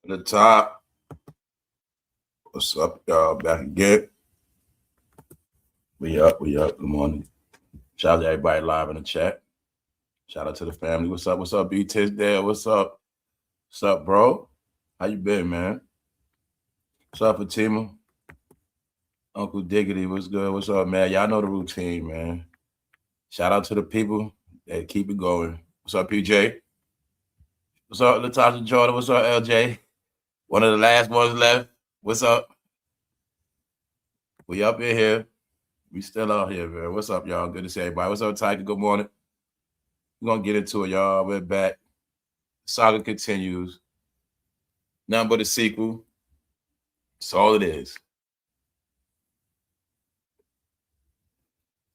The top. What's up, y'all? Back again. We up. Good morning. Shout out to everybody live in the chat. Shout out to the family. What's up? What's up, B-Tiz there? What's up? What's up, bro? How you been, man? What's up, Fatima? Uncle Diggity, what's good? What's up, man? Y'all know the routine, man. Shout out to the people that keep it going. What's up, PJ? What's up, Latasha Jordan? What's up, LJ? One of the last ones left. What's up? We up in here. We still out here, man. What's up, y'all? Good to see everybody. What's up, Tiger? Good morning. We're going to get into it, y'all. We're back. Saga continues. Nothing but a sequel. That's all it is.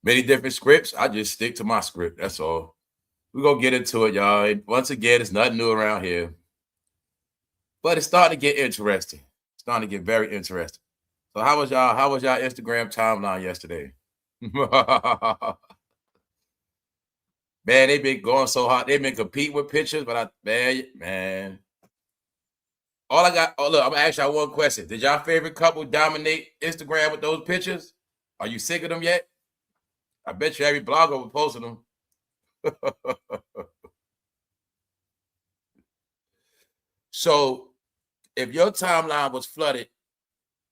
Many different scripts. I just stick to my script. That's all. We're going to get into it, y'all. Once again, it's nothing new around here. But it's starting to get interesting. It's starting to get very interesting. So how was y'all Instagram timeline yesterday? Man, they've been going so hard. They've been competing with pictures, but man. All I got, look, I'm gonna ask y'all one question. Did y'all favorite couple dominate Instagram with those pictures? Are you sick of them yet? I bet you every blogger was posting them. So if your timeline was flooded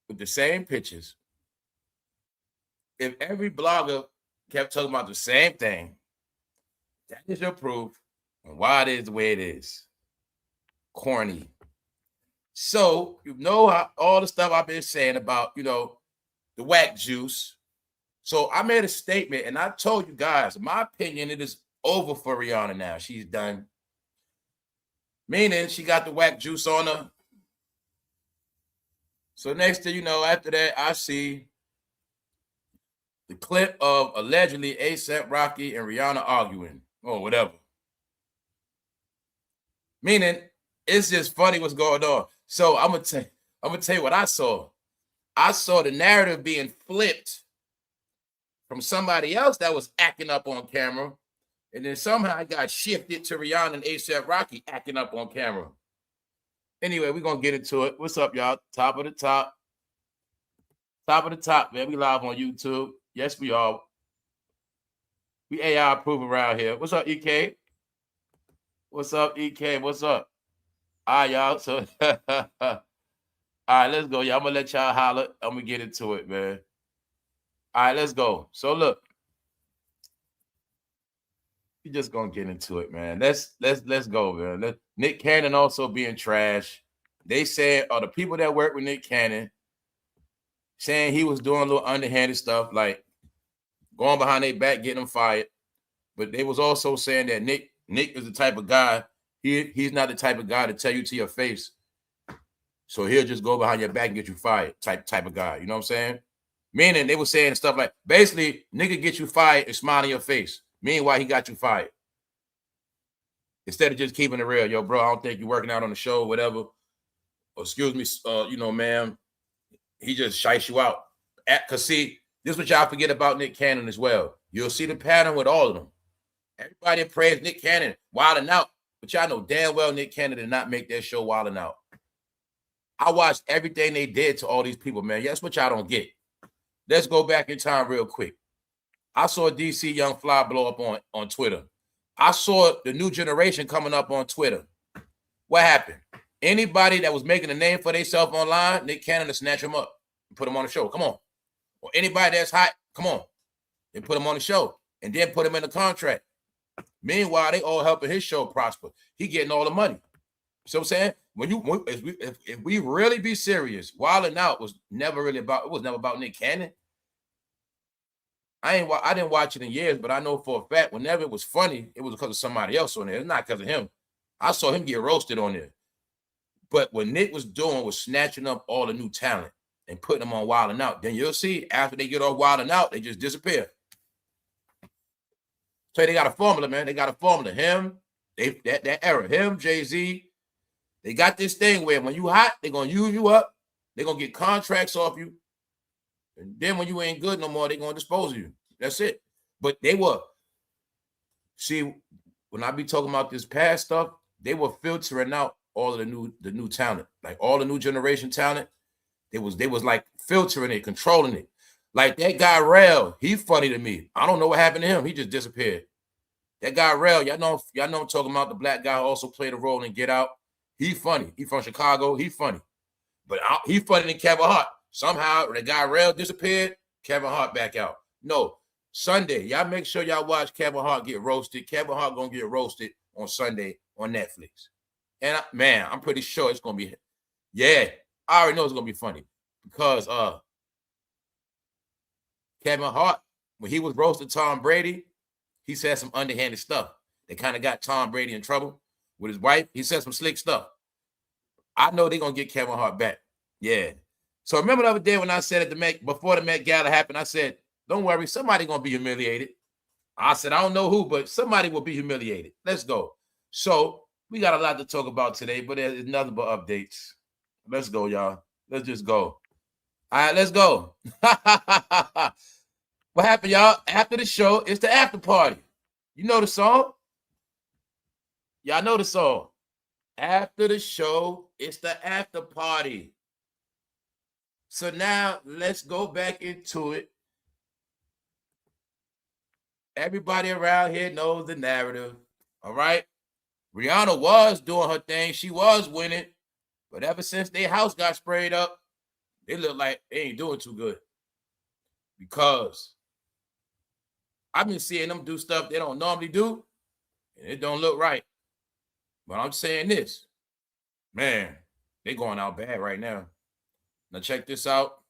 with the same pictures, if every blogger kept talking about the same thing, that is your proof on why it is the way it is. Corny. So you know how all the stuff I've been saying about, the whack juice. So I made a statement and I told you guys, in my opinion, it is over for Rihanna now. She's done. Meaning she got the whack juice on her. So next thing you know, after that, I see the clip of allegedly Asaprocky and Rihanna arguing or whatever. Meaning it's just funny what's going on. So I'm gonna tell you what I saw. I saw the narrative being flipped from somebody else that was acting up on camera, and then somehow it got shifted to Rihanna and Asaprocky acting up on camera. Anyway, we're going to get into it. What's up, y'all? Top of the top. Top of the top, man. We live on YouTube. Yes, we are. We AI approved around here. What's up, EK? What's up, EK? What's up? All right, y'all. So, all right, let's go. Y'all, I'm going to let y'all holler. I'm going to get into it, man. All right, let's go. So, look. We just going to get into it, man. Let's go, man. Nickannon also being trash. They said, the people that work with Nickannon saying he was doing a little underhanded stuff, like going behind their back, getting them fired. But they was also saying that Nick is the type of guy, he's not the type of guy to tell you to your face. So he'll just go behind your back and get you fired, type of guy. You know what I'm saying? Meaning they were saying stuff like, basically, nigga get you fired and smile in your face. Meanwhile, he got you fired. Instead of just keeping it real, yo, bro, I don't think you're working out on the show, whatever. Or, excuse me, ma'am, he just shites you out. Because, see, this is what y'all forget about Nickannon as well. You'll see the pattern with all of them. Everybody praise Nickannon, wilding out. But y'all know damn well Nickannon did not make that show wilding out. I watched everything they did to all these people, man. That's what y'all don't get. Let's go back in time real quick. I saw DC Young Fly blow up on Twitter. I saw the new generation coming up on Twitter. What happened? Anybody that was making a name for themselves online, Nickannon to snatch them up and put them on the show. Come on. Or anybody that's hot, come on. And put them on the show. And then put them in the contract. Meanwhile, they all helping his show prosper. He getting all the money. So I'm saying? If we really be serious, Wildin' Out was never about Nickannon. I didn't watch it in years, but I know for a fact whenever it was funny, it was because of somebody else on there. It's not because of him. I saw him get roasted on there. But what Nick was doing was snatching up all the new talent and putting them on Wildin' Out. Then you'll see after they get off Wildin' Out, they just disappear. So they got a formula, man. They got a formula. Him, that era, him, jayz. They got this thing where when you hot, they're gonna use you up. They're gonna get contracts off you. And then when you ain't good no more, they're going to dispose of you. That's it. But they were, see, when I be talking about this past stuff, they were filtering out all of the new talent, like all the new generation talent. They was like filtering it, controlling it. Like that guy Rel, he funny to me. I don't know what happened to him. He just disappeared. That guy Rel, y'all know I'm talking about, the black guy who also played a role in Get Out. He funny. He from Chicago. He funny. But he funny than Kevin Hart. Somehow the guy Rel disappeared, Kevin Hart back out. No, Sunday, y'all make sure y'all watch Kevin Hart get roasted. Kevin Hart gonna get roasted on Sunday on Netflix. And man, I'm pretty sure it's gonna be, yeah, I already know it's gonna be funny because Kevin Hart, when he was roasting Tom Brady, he said some underhanded stuff that kind of got Tom Brady in trouble with his wife. He said some slick stuff. I know they're gonna get Kevin Hart back. Yeah. So remember the other day when I said at the Met, before the Met Gala happened, I said, don't worry, somebody gonna be humiliated. I said, I don't know who, but somebody will be humiliated. Let's go. So we got a lot to talk about today, but there's nothing but updates. Let's go, y'all. Let's just go. All right, let's go. What happened, y'all? After the show, it's the after party. You know the song? Y'all know the song. After the show, it's the after party. So now let's go back into it. Everybody around here knows the narrative. All right. Rihanna was doing her thing. She was winning. But ever since their house got sprayed up, they look like they ain't doing too good. Because I've been seeing them do stuff they don't normally do, and it don't look right. But I'm saying this, man, they going out bad right now. Now check this out.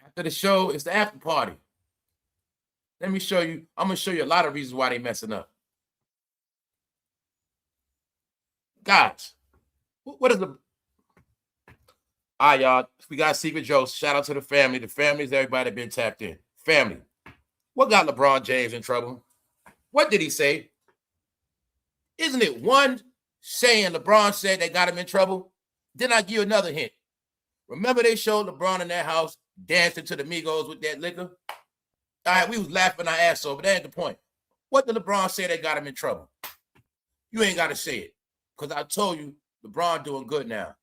After the show, it's the after party. Let me show you. I'm going to show you a lot of reasons why they messing up. Guys, what is the... All right, y'all. We got secret jokes. Shout out to the family. The family's everybody been tapped in. Family. What got LeBron James in trouble? What did he say? Isn't it one saying LeBron said they got him in trouble? Then I give you another hint. Remember they showed LeBron in that house dancing to the Migos with that liquor? All right, we was laughing our ass off, but that ain't the point. What did LeBron say that got him in trouble? You ain't got to say it, because I told you LeBron doing good now.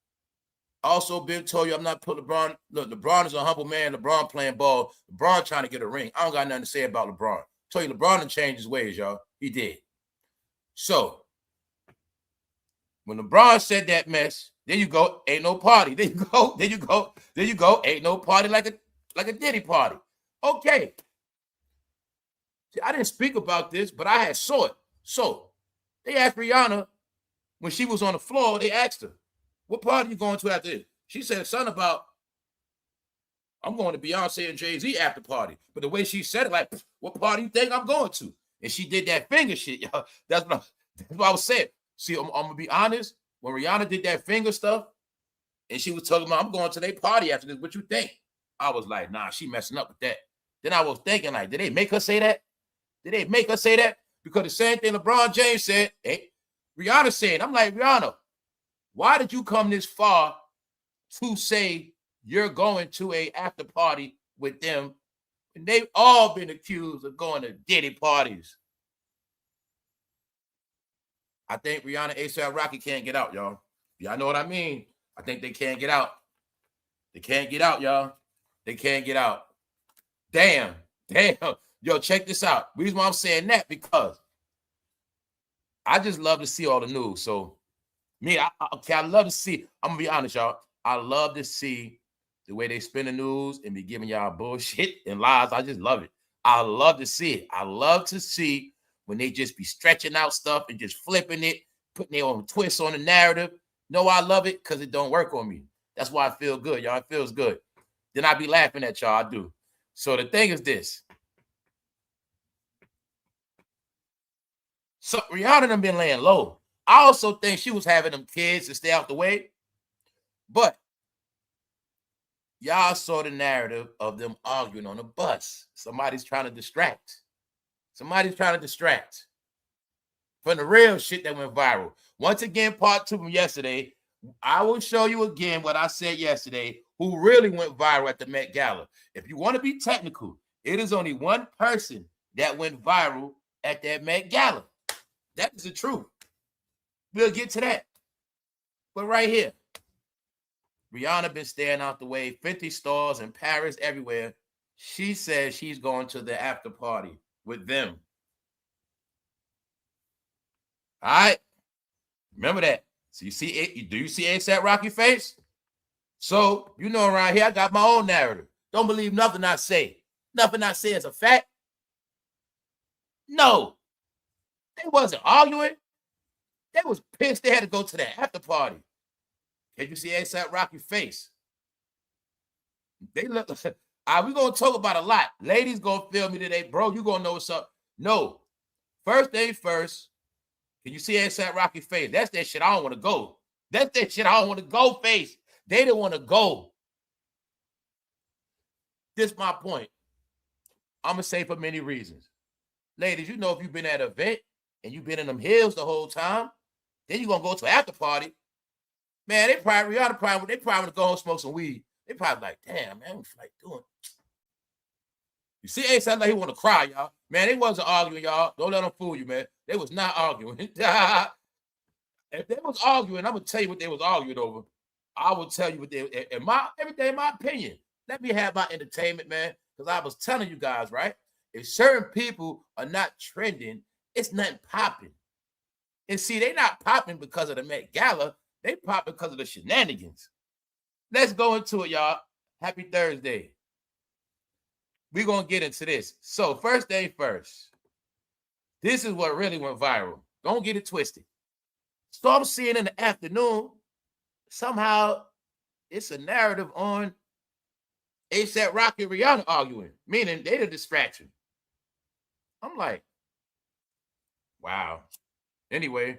Also, been told you I'm not putting LeBron. Look, LeBron is a humble man. LeBron playing ball. LeBron trying to get a ring. I don't got nothing to say about LeBron. I told you LeBron done changed his ways, y'all. He did. So, when LeBron said that mess, there you go, ain't no party. There you go, there you go, there you go, ain't no party like a Diddy party. Okay. See, I didn't speak about this, but I had saw it. So, they asked Rihanna, when she was on the floor, they asked her, what party you going to after this? She said something about, I'm going to Beyonce and Jay-Z after party. But the way she said it, like, what party you think I'm going to? And she did that finger shit, y'all. That's what I was saying. See, I'm going to be honest. When Rihanna did that finger stuff, and she was talking about, I'm going to their party after this, what you think? I was like, nah, she messing up with that. Then I was thinking, like, did they make her say that? Did they make her say that? Because the same thing LeBron James said, hey, Rihanna said, I'm like, Rihanna, why did you come this far to say you're going to a after party with them? And they've all been accused of going to Diddy parties. I think Rihanna, asaprocky can't get out, y'all. Y'all know what I mean? I think they can't get out. They can't get out, y'all. They can't get out. Damn. Yo, check this out. The reason why I'm saying that, because I just love to see all the news. So, I love to see. I'm going to be honest, y'all. I love to see the way they spin the news and be giving y'all bullshit and lies. I just love it. I love to see it. I love to see when they just be stretching out stuff and just flipping it, putting their own twists on the narrative. No, I love it because it don't work on me. That's why I feel good, y'all. It feels good. Then I be laughing at y'all. I do. So the thing is this. So Rihanna done been laying low. I also think she was having them kids to stay out the way. But y'all saw the narrative of them arguing on the bus. Somebody's trying to distract. Somebody's trying to distract from the real shit that went viral. Once again, part 2 from yesterday. I will show you again what I said yesterday, who really went viral at the Met Gala. If you want to be technical, it is only one person that went viral at that Met Gala. That is the truth. We'll get to that. But right here, Rihanna been staying out the way, 50 stores in Paris, everywhere. She says she's going to the after party with them. All right? Remember that. So you see it? Do you see ASAP face? So, you know, around here, I got my own narrative. Don't believe nothing I say. Nothing I say is a fact. No. They wasn't arguing. They was pissed they had to go to the after party. Can you see ASAP face? They look. We're going to talk about a lot. Ladies going to feel me today. Bro, you going to know what's up. No. First thing first, can you see ASAP face? That's that shit I don't want to go. That's that shit I don't want to go face. They didn't want to go. This is my point. I'm going to say for many reasons. Ladies, you know if you've been at an event and you've been in them hills the whole time, then you're going to go to an after party. Man, they probably want to go home and smoke some weed. They probably like, damn, man, what's like doing? You see ASAP like he want to cry, y'all. Man, they wasn't arguing, y'all. Don't let them fool you, man. They was not arguing. If they was arguing, I'm going to tell you what they was arguing over. I will tell you what they, everything in my opinion. Let me have my entertainment, man, because I was telling you guys, right? If certain people are not trending, it's nothing popping. And see, they not popping because of the Met Gala. They pop because of the shenanigans. Let's go into it, y'all. Happy Thursday. We're going to get into this. So first thing first, this is what really went viral. Don't get it twisted. So I'm seeing in the afternoon, somehow it's a narrative on ASAP Rocky and Rihanna arguing, meaning they're the distraction. I'm like, wow. Anyway,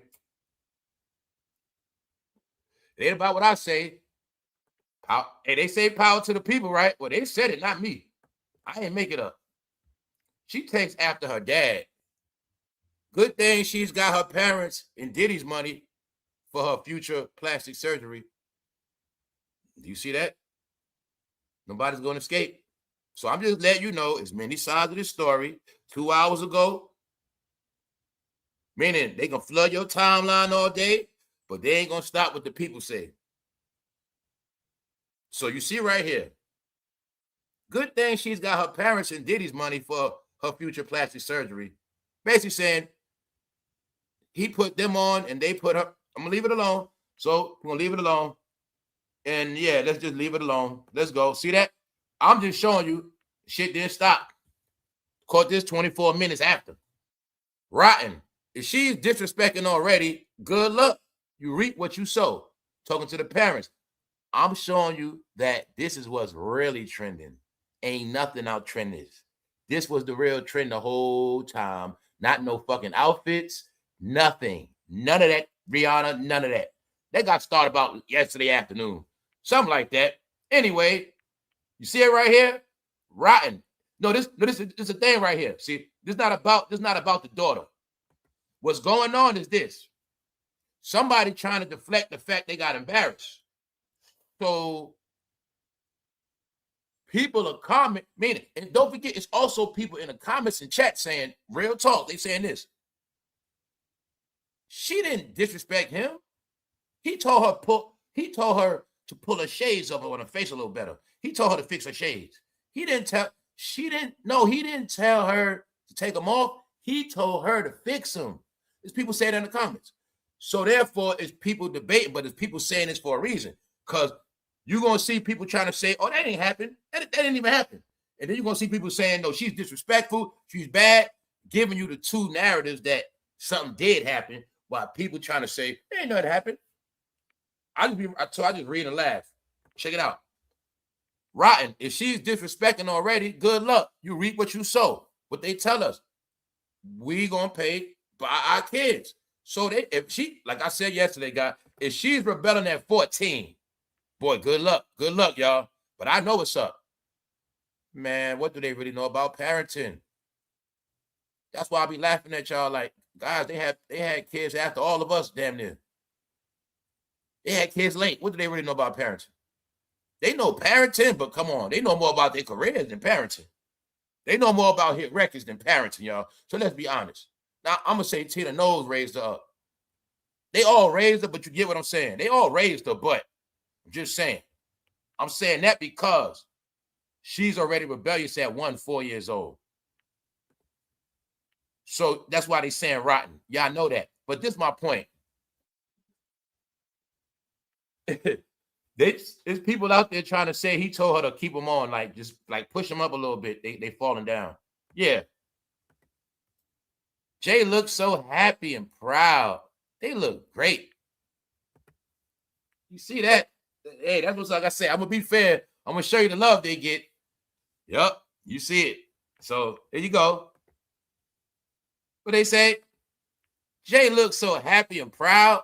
it ain't about what I say. Hey, they say power to the people, right? Well, they said it, not me. I didn't make it up. She takes after her dad. Good thing she's got her parents and Diddy's money for her future plastic surgery. Do you see that? Nobody's going to escape. So I'm just letting you know as many sides of this story. 2 hours ago, meaning they can flood your timeline all day, but they ain't going to stop what the people say. So you see right here, good thing she's got her parents and Diddy's money for her future plastic surgery. Basically saying he put them on and they put her. I'm going to leave it alone. So we're going to leave it alone. And yeah, let's just leave it alone. Let's go. See that? I'm just showing you shit didn't stop. Caught this 24 minutes after. Rotten. If she's disrespecting already, good luck. You reap what you sow. Talking to the parents. I'm showing you that this is what's really trending. Ain't nothing out trending. This was the real trend the whole time. Not no fucking outfits. Nothing. None of that. Rihanna, none of that. That got started about yesterday afternoon. Something like that. Anyway, you see it right here? Rotten. No, this is a thing right here. See, this is not about the daughter. What's going on is this. Somebody trying to deflect the fact they got embarrassed. So people are comment, meaning, and don't forget, it's also people in the comments and chat saying, real talk, they saying this. She didn't disrespect him. He told her to pull her shades up on her face a little better. He told her to fix her shades. He didn't tell her to take them off. He told her to fix them. There's people saying that in the comments. So therefore, it's people debating, but it's people saying this for a reason. Because you're going to see people trying to say, oh, that didn't happen. That didn't even happen. And then you're going to see people saying, no, she's disrespectful. She's bad. Giving you the two narratives that something did happen while people trying to say, there ain't nothing happened. I just read and laugh. Check it out. Rotten. If she's disrespecting already, good luck. You reap what you sow. What they tell us. We going to pay by our kids. So if she, like I said yesterday, guys, if she's rebelling at 14, boy, good luck. Good luck, y'all. But I know what's up. Man, what do they really know about parenting? That's why I be laughing at y'all like, guys, they had kids after all of us, damn near. They had kids late. What do they really know about parenting? They know parenting, but come on, they know more about their careers than parenting. They know more about hit records than parenting, y'all. So let's be honest. Now, I'm going to say Tina Knowles raised her up. They all raised her, but you get what I'm saying. They all raised her, but I'm just saying. I'm saying that because she's already rebellious at 4 years old. So that's why they saying rotten. Yeah, I know that. But this is my point. There's people out there trying to say he told her to keep them on, like just like push them up a little bit. They falling down. Yeah. Jay looks so happy and proud. They look great. You see that? Hey, that's what's like I said. I'm gonna be fair. I'm gonna show you the love they get. Yup, you see it. So there you go. What they say? Jay looks so happy and proud.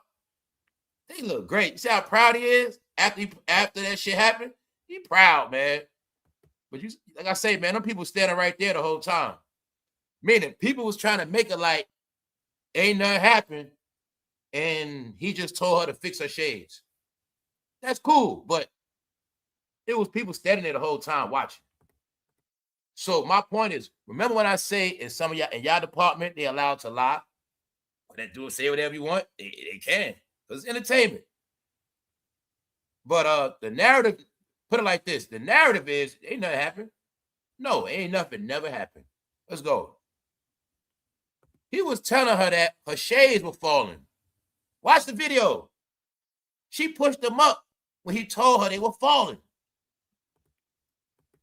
They look great. You see how proud he is after that shit happened? He proud, man. But you, like I say, man, them people standing right there the whole time. Meaning people was trying to make it like ain't nothing happened, and he just told her to fix her shades. That's cool, but it was people standing there the whole time watching. So my point is, remember when I say in some of y'all in y'all department they allowed to lie? Or they do say whatever you want, they can. Because it's entertainment. But the narrative, put it like this: the narrative is ain't nothing happened. No, ain't nothing never happened. Let's go. He was telling her that her shades were falling. Watch the video. She pushed them up when he told her they were falling.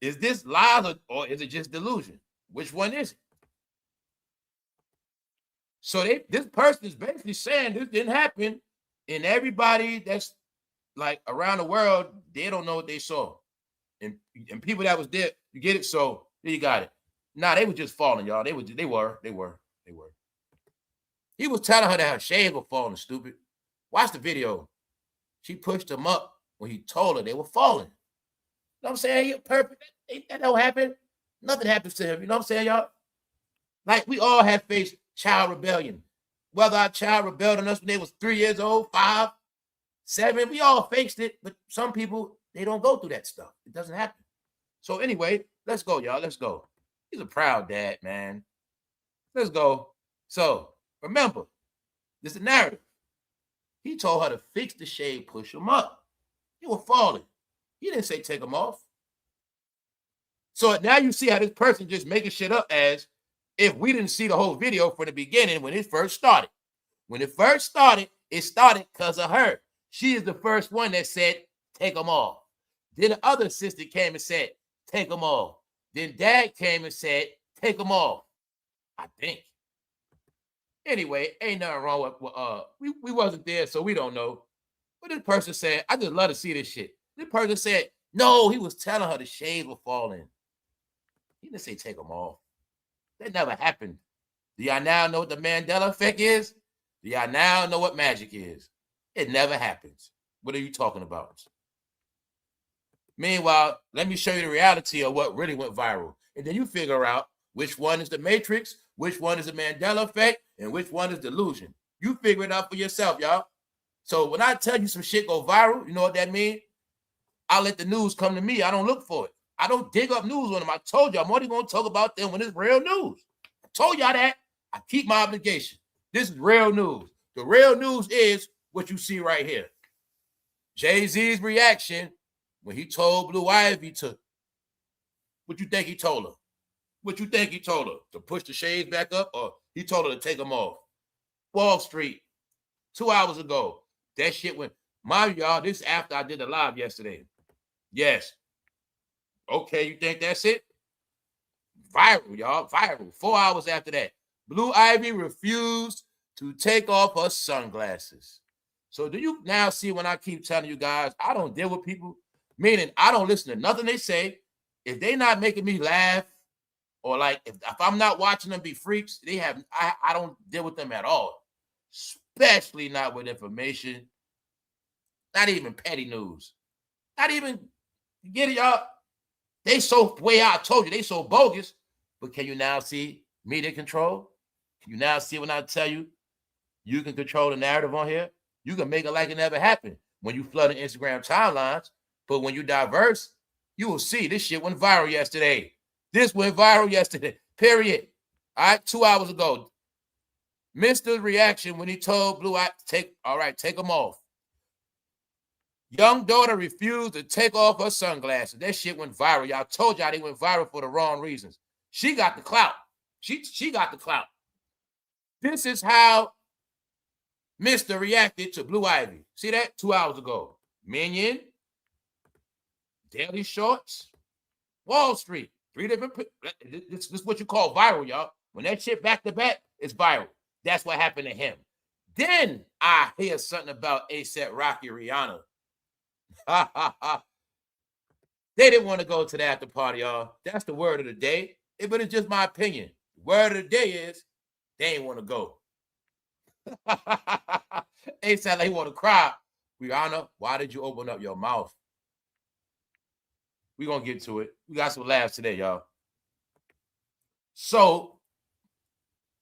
Is this lies or is it just delusion? Which one is it? So this person is basically saying this didn't happen, and everybody that's like around the world, they don't know what they saw. And people that was there, you get it? So there you got it. Nah, they were just falling, y'all. They were. He was telling her that her shades were falling, stupid. Watch the video. She pushed him up when he told her they were falling. You know what I'm saying? You're perfect. That don't happen. Nothing happens to him. You know what I'm saying, y'all? Like, we all have faced child rebellion. Whether our child rebelled on us when they was 3 years old, 5, 7, we all faced it. But some people, they don't go through that stuff. It doesn't happen. So anyway, let's go, y'all. Let's go. He's a proud dad, man. Let's go. So remember, this is a narrative. He told her to fix the shade, push them up. They were falling. He didn't say take them off. So now you see how this person just making shit up as if we didn't see the whole video from the beginning when it first started. When it first started, it started because of her. She is the first one that said, take them off. Then the other sister came and said, take them off. Then dad came and said, take them off. I think. Anyway, ain't nothing wrong with, we wasn't there, so we don't know. But this person said, I just love to see this shit. This person said, no, he was telling her the shades were falling. He didn't say take them off. That never happened. Do y'all now know what the Mandela effect is? Do y'all now know what magic is? It never happens. What are you talking about? Meanwhile, let me show you the reality of what really went viral. And then you figure out which one is the Matrix, which one is the Mandela effect, and which one is delusion. You figure it out for yourself, y'all. So when I tell you some shit go viral, you know what that means? I let the news come to me. I don't look for it. I don't dig up news on them. I told you I'm only going to talk about them when it's real news. I told y'all that. I keep my obligation. This is real news. The real news is what you see right here. Jay-Z's reaction when he told Blue Ivy to, what you think he told her? What you think he told her? To push the shades back up, or he told her to take them off? Wall Street, 2 hours ago. That shit went, mind y'all, this is after I did the live yesterday. Yes. Okay, you think that's it? Viral, y'all, viral. 4 hours after that. Blue Ivy refused to take off her sunglasses. So do you now see when I keep telling you guys, I don't deal with people, meaning I don't listen to nothing they say. If they not making me laugh, or like if I'm not watching them be freaks, I don't deal with them at all. Especially not with information. Not even petty news. Not even, you get it, y'all? They so, way I told you, they so bogus. But can you now see media control? Can you now see when I tell you, you can control the narrative on here? You can make it like it never happened when you flood the Instagram timelines. But when you diverse, you will see this shit went viral yesterday. This went viral yesterday, period. All right, 2 hours ago. Mr. reaction when he told Blue take them off. Young daughter refused to take off her sunglasses. That shit went viral. Y'all told y'all they went viral for the wrong reasons. She got the clout. She got the clout. This is how Mr. reacted to Blue Ivy. See that? 2 hours ago. Minion, Daily Shorts, Wall Street. 3 different. This is what you call viral, y'all. When that shit back to back, it's viral. That's what happened to him. Then I hear something about ASAP Rihanna. They didn't want to go to the after party, y'all. That's the word of the day. But it's just my opinion. The word of the day is they ain't want to go. ASAP like he want to cry. Rihanna, why did you open up your mouth? We're going to get to it. We got some laughs today, y'all. So,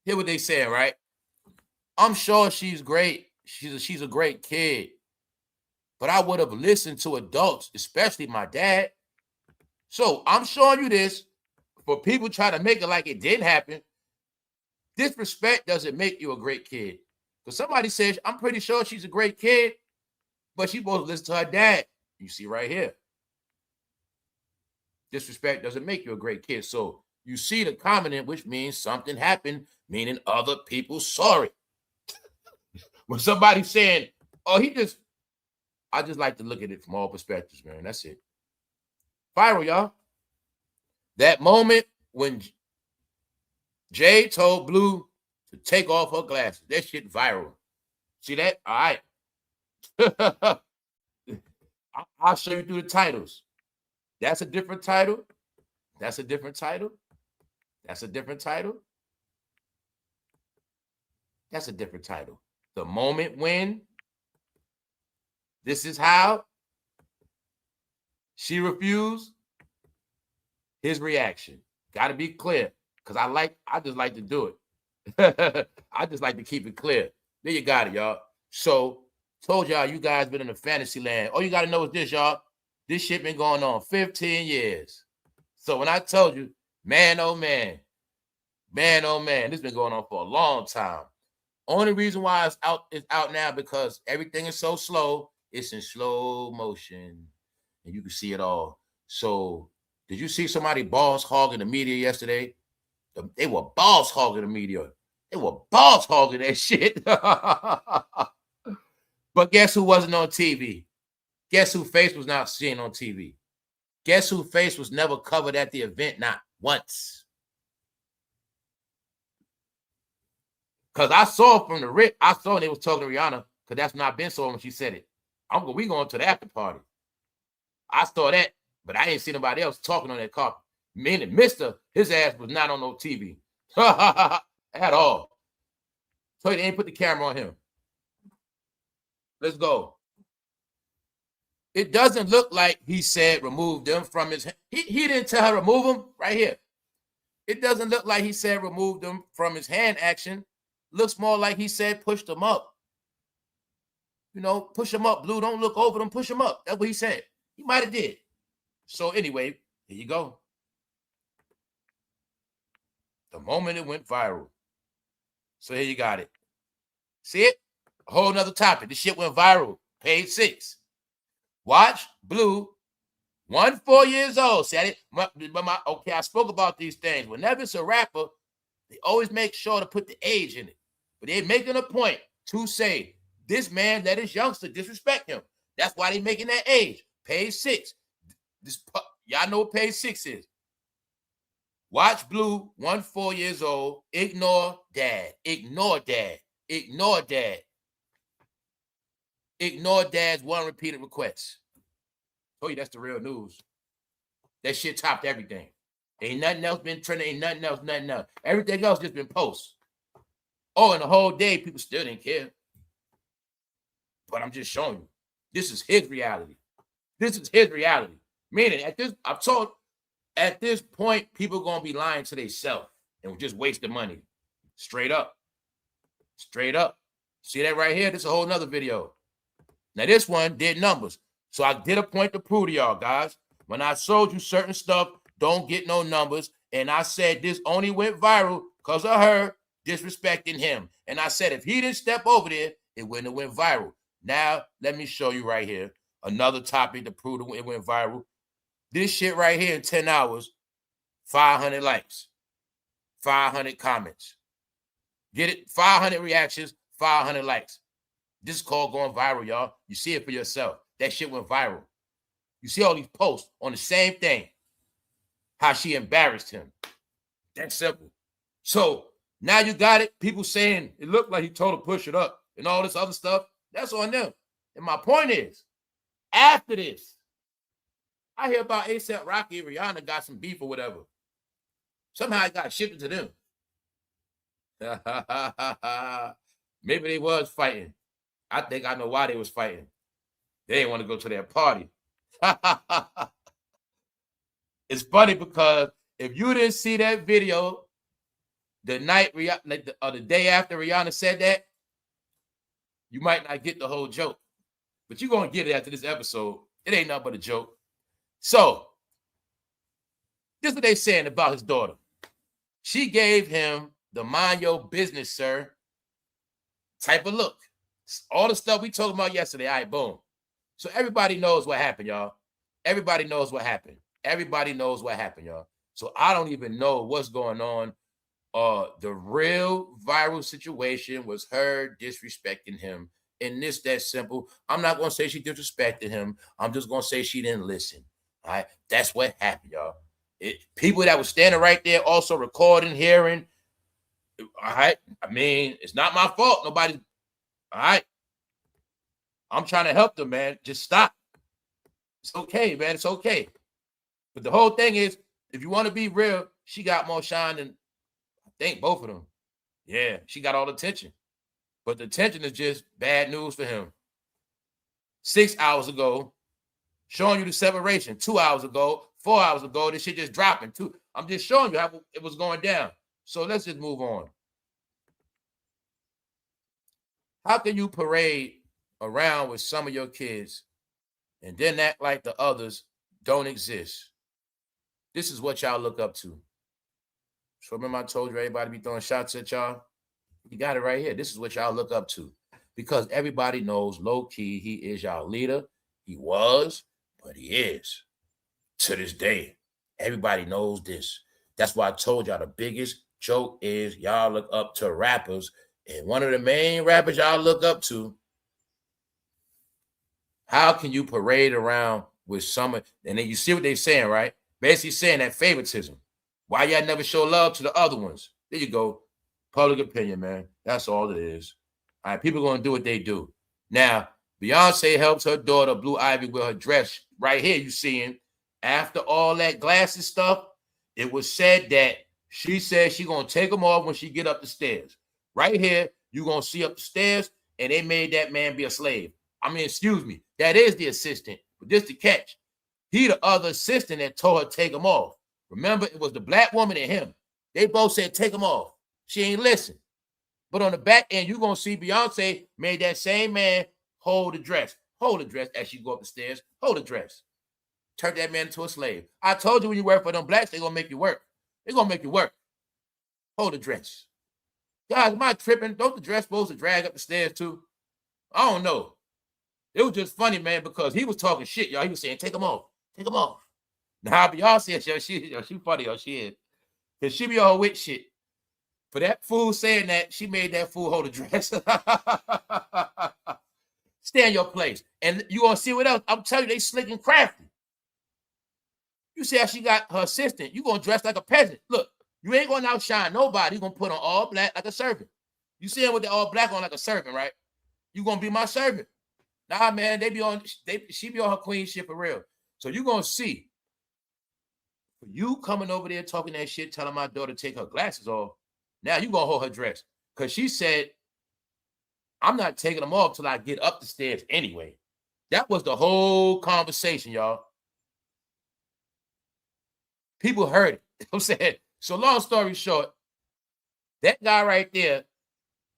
hear what they saying, right? I'm sure she's great. She's a great kid. But I would have listened to adults, especially my dad. So, I'm showing you this for people trying to make it like it didn't happen. Disrespect doesn't make you a great kid. Because somebody says, I'm pretty sure she's a great kid, but she's supposed to listen to her dad. You see right here. Disrespect doesn't make you a great kid. So you see the comment, which means something happened, meaning other people saw it. When somebody's saying, oh, I just like to look at it from all perspectives, man. That's it. Viral, y'all. That moment when Jay told Blue to take off her glasses. That shit viral. See that? All right. I'll show you through the titles. That's a different title. That's a different title. That's a different title. That's a different title. The moment when this is how she refused, his reaction. Got to be clear. Because I just like to do it. I just like to keep it clear. There you got it, y'all. So, told y'all you guys been in the fantasy land. All you got to know is this, y'all. This shit been going on 15 years. So when I told you, man, oh man, this been going on for a long time. Only reason why it's out now because everything is so slow. It's in slow motion, and you can see it all. So, did you see somebody boss hogging the media yesterday? They were boss hogging the media. They were boss hogging that shit. But guess who wasn't on TV? Guess who face was not seen on TV? Guess who face was never covered at the event? Not once. Because I saw from the Rick, I saw they was talking to Rihanna, because that's not been so when she said it. We going to the after party. I saw that, but I ain't see nobody else talking on that carpet. Meaning, Mr. His ass was not on no TV. At all. So they ain't put the camera on him. Let's go. It doesn't look like he said remove them from his hand. He didn't tell her remove them right here. It doesn't look like he said remove them from his hand action. Looks more like he said push them up. You know, push them up, Blue. Don't look over them, push them up. That's what he said. He might have did. So anyway, here you go. The moment it went viral. So here you got it. See it? A whole nother topic. This shit went viral. Page 6. Watch Blue, 4 years old. Said it. Okay, I spoke about these things. Whenever it's a rapper, they always make sure to put the age in it. But they're making a point to say, this man let his youngster disrespect him. That's why they're making that age. Page 6. Y'all know what page 6 is. Watch Blue, 4 years old. Ignore dad. Ignore dad. Ignore dad. Ignore dad's one repeated request. Oh, yeah, that's the real news. That shit topped everything. Ain't nothing else been trending. Ain't nothing else. Everything else just been posts. Oh, and the whole day, people still didn't care. But I'm just showing you. This is his reality. This is his reality. Meaning, at this point, people going to be lying to themselves and just wasting money. Straight up. Straight up. See that right here? This is a whole nother video. Now, this one did numbers. So I did a point to prove to y'all, guys. When I showed you certain stuff, don't get no numbers. And I said this only went viral because of her. disrespecting him. And I said, if he didn't step over there, it wouldn't have went viral. Now, let me show you right here another topic to prove it went viral. This shit right here in 10 hours, 500 likes, 500 comments. Get it? 500 reactions, 500 likes. This is called going viral, y'all. You see it for yourself. That shit went viral. You see all these posts on the same thing. How she embarrassed him. That's simple. So now you got it. People saying it looked like he told her to push it up and all this other stuff. That's on them. And my point is, after this, I hear about Asaprocky and Rihanna got some beef or whatever. Somehow it got shifted to them. Maybe they was fighting. I think I know why they was fighting. They didn't want to go to their party. It's funny because if you didn't see that video the night or the day after Rihanna said that, you might not get the whole joke. But you're going to get it after this episode. It ain't nothing but a joke. So, this is what they saying about his daughter. She gave him the mind your business, sir, type of look. All the stuff we talked about yesterday. All right, boom. So everybody knows what happened, y'all. Everybody knows what happened. Everybody knows what happened, y'all. So I don't even know what's going on. The real viral situation was her disrespecting him. And this that simple. I'm not going to say she disrespected him. I'm just going to say she didn't listen. All right? That's what happened, y'all. People that were standing right there also recording, hearing. All right? I mean, it's not my fault. Nobody. All right? I'm trying to help them, man. Just stop. It's okay, man. It's okay. But the whole thing is, if you want to be real, she got more shine than, I think, both of them. Yeah, she got all the attention. But the attention is just bad news for him. 6 hours ago, showing you the separation. 2 hours ago, 4 hours ago, this shit just dropping. I'm just showing you how it was going down. So let's just move on. How can you parade around with some of your kids and then act like the others don't exist? This is what y'all look up to. So remember I told you everybody be throwing shots at y'all? You got it right here. This is what y'all look up to. Because everybody knows low-key he is y'all leader. He was, but he is. To this day. Everybody knows this. That's why I told y'all the biggest joke is y'all look up to rappers. And one of the main rappers y'all look up to, how can you parade around with someone? And then you see what they're saying, right? Basically saying that favoritism. Why y'all never show love to the other ones? There you go. Public opinion, man. That's all it is. All right, people are going to do what they do. Now, Beyonce helps her daughter, Blue Ivy, with her dress. Right here, you seeing, after all that glasses stuff, it was said that she said she's going to take them off when she get up the stairs. Right here, you're going to see up the stairs, and they made that man be a slave. I mean, excuse me. That is the assistant. But this the catch. He the other assistant that told her to take him off. Remember, it was the black woman and him. They both said, take him off. She ain't listen. But on the back end, you're going to see Beyonce made that same man hold the dress. Hold the dress as she go up the stairs. Hold the dress. Turn that man into a slave. I told you when you work for them blacks, they're going to make you work. They're going to make you work. Hold the dress. Guys, am I tripping? Don't the dress supposed to drag up the stairs too? I don't know. It was just funny, man, because he was talking shit, y'all. He was saying, take them off. Take them off. Now, Beyonce, she funny, yo, she is. Because she be all with shit. For that fool saying that, she made that fool hold a dress. Stay in your place. And you going to see what else? I'm telling you, they slick and crafty. You see how she got her assistant. You going to dress like a peasant. Look, you ain't going to outshine nobody. You going to put on all black like a servant. You see him with the all black on like a servant, right? You going to be my servant. Nah, man, she be on her queen shit for real. So you going to see. For you coming over there talking that shit, telling my daughter to take her glasses off, now you going to hold her dress. Because she said, I'm not taking them off till I get up the stairs anyway. That was the whole conversation, y'all. People heard it. I'm saying. So long story short, that guy right there,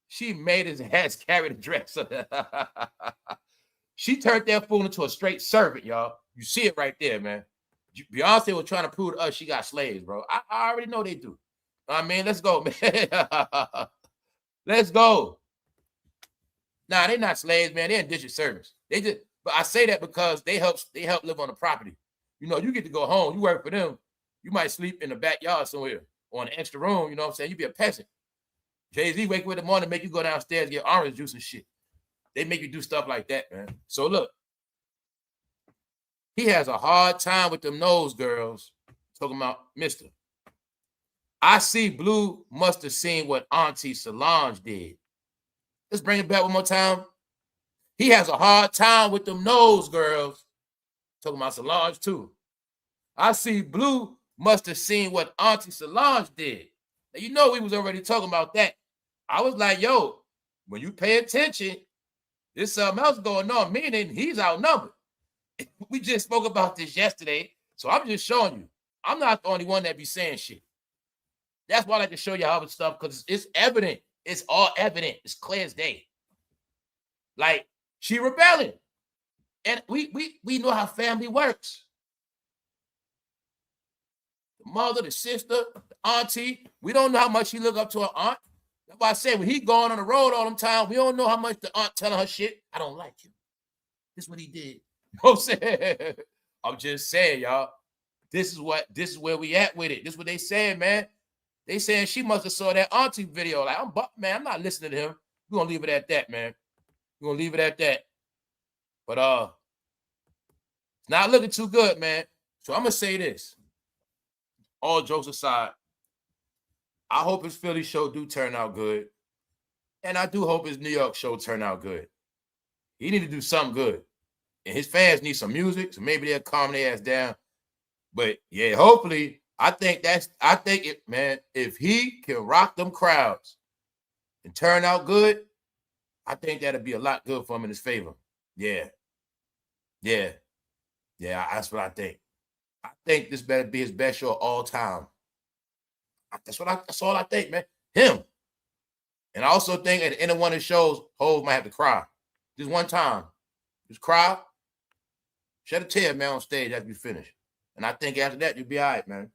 she made his ass carry the dress. She turned that fool into a straight servant, y'all. You see it right there, man. Beyonce was trying to prove to us she got slaves, bro. I already know they do. I mean, let's go, man. Let's go. Nah, they're not slaves, man. They're indigent servants. They just, but I say that because they help live on the property. You know, you get to go home. You work for them. You might sleep in the backyard somewhere or in an extra room. You know what I'm saying? You be a peasant. Jay-Z wake up in the morning, make you go downstairs, get orange juice and shit. They make you do stuff like that, man. So look, he has a hard time with them nose girls. Talking about Mister. I see Blue must have seen what Auntie Solange did. Let's bring it back one more time. He has a hard time with them nose girls. Talking about Solange too. I see Blue must have seen what Auntie Solange did. Now, you know we was already talking about that. I was like, yo, when you pay attention, there's something else going on, meaning he's outnumbered. We just spoke about this yesterday, so I'm just showing you. I'm not the only one that be saying shit. That's why I like to show you all this stuff, because it's evident. It's all evident. It's clear as day. Like, she rebelling. And we know how family works. The mother, the sister, the auntie. We don't know how much she look up to her aunt. That's why I say when he going on the road all the time, we don't know how much the aunt telling her shit. I don't like you. This is what he did. You know what I'm saying? I'm just saying, y'all. This is where we at with it. This is what they saying, man. They saying she must have saw that auntie video. Like, I'm not listening to him. We're gonna leave it at that, man. We're gonna leave it at that. But it's not looking too good, man. So I'm gonna say this. All jokes aside, I hope his Philly show do turn out good. And I do hope his New York show turn out good. He need to do something good. And his fans need some music, so maybe they'll calm their ass down. But yeah, hopefully, I think man, if he can rock them crowds and turn out good, I think that'll be a lot good for him in his favor. Yeah. That's what I think. I think this better be his best show of all time. That's all I think, man. Him. And I also think at the end of one of his shows, Hov might have to cry. Just one time. Just cry. Shed a tear, man, on stage after you finish. And I think after that, you'll be all right, man.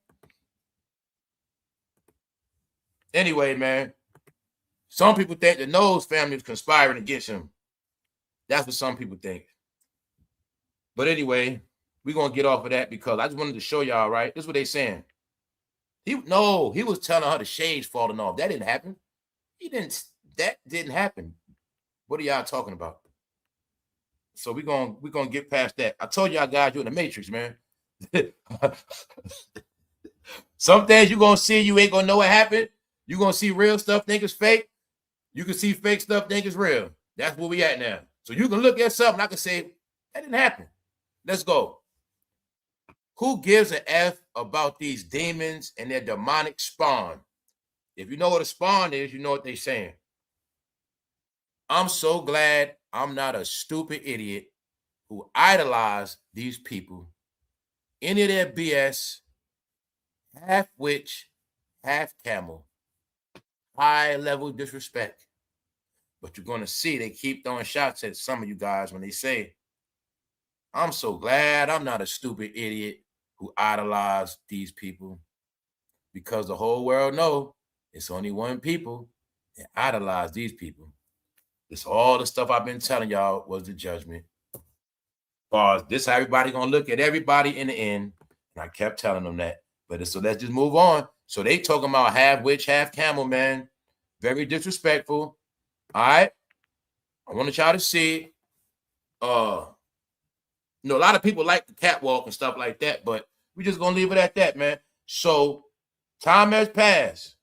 Anyway, man, some people think the Knowles family is conspiring against him. That's what some people think. But anyway, we're going to get off of that because I just wanted to show y'all, right? This is what they saying. He was telling her the shades falling off. That didn't happen. That didn't happen. What are y'all talking about? So we're gonna get past that. I told y'all guys you're in the Matrix, man. Some things you're gonna see, you ain't gonna know what happened. You're gonna see real stuff, think it's fake. You can see fake stuff, think it's real. That's where we at now. So you can look at something, I can say, that didn't happen. Let's go. Who gives an F about these demons and their demonic spawn? If you know what a spawn is, you know what they're saying. I'm so glad I'm not a stupid idiot who idolize these people. Any of their BS, half witch, half camel, high level disrespect. But you're going to see they keep throwing shots at some of you guys when they say, I'm so glad I'm not a stupid idiot who idolize these people, because the whole world know it's only one people that idolize these people. It's all the stuff I've been telling y'all was the judgment. This how everybody gonna look at everybody in the end. And I kept telling them that. But so let's just move on. So they talking about half witch, half camel, man. Very disrespectful. All right. I want y'all to see. A lot of people like the catwalk and stuff like that, but we just gonna leave it at that, man. So time has passed.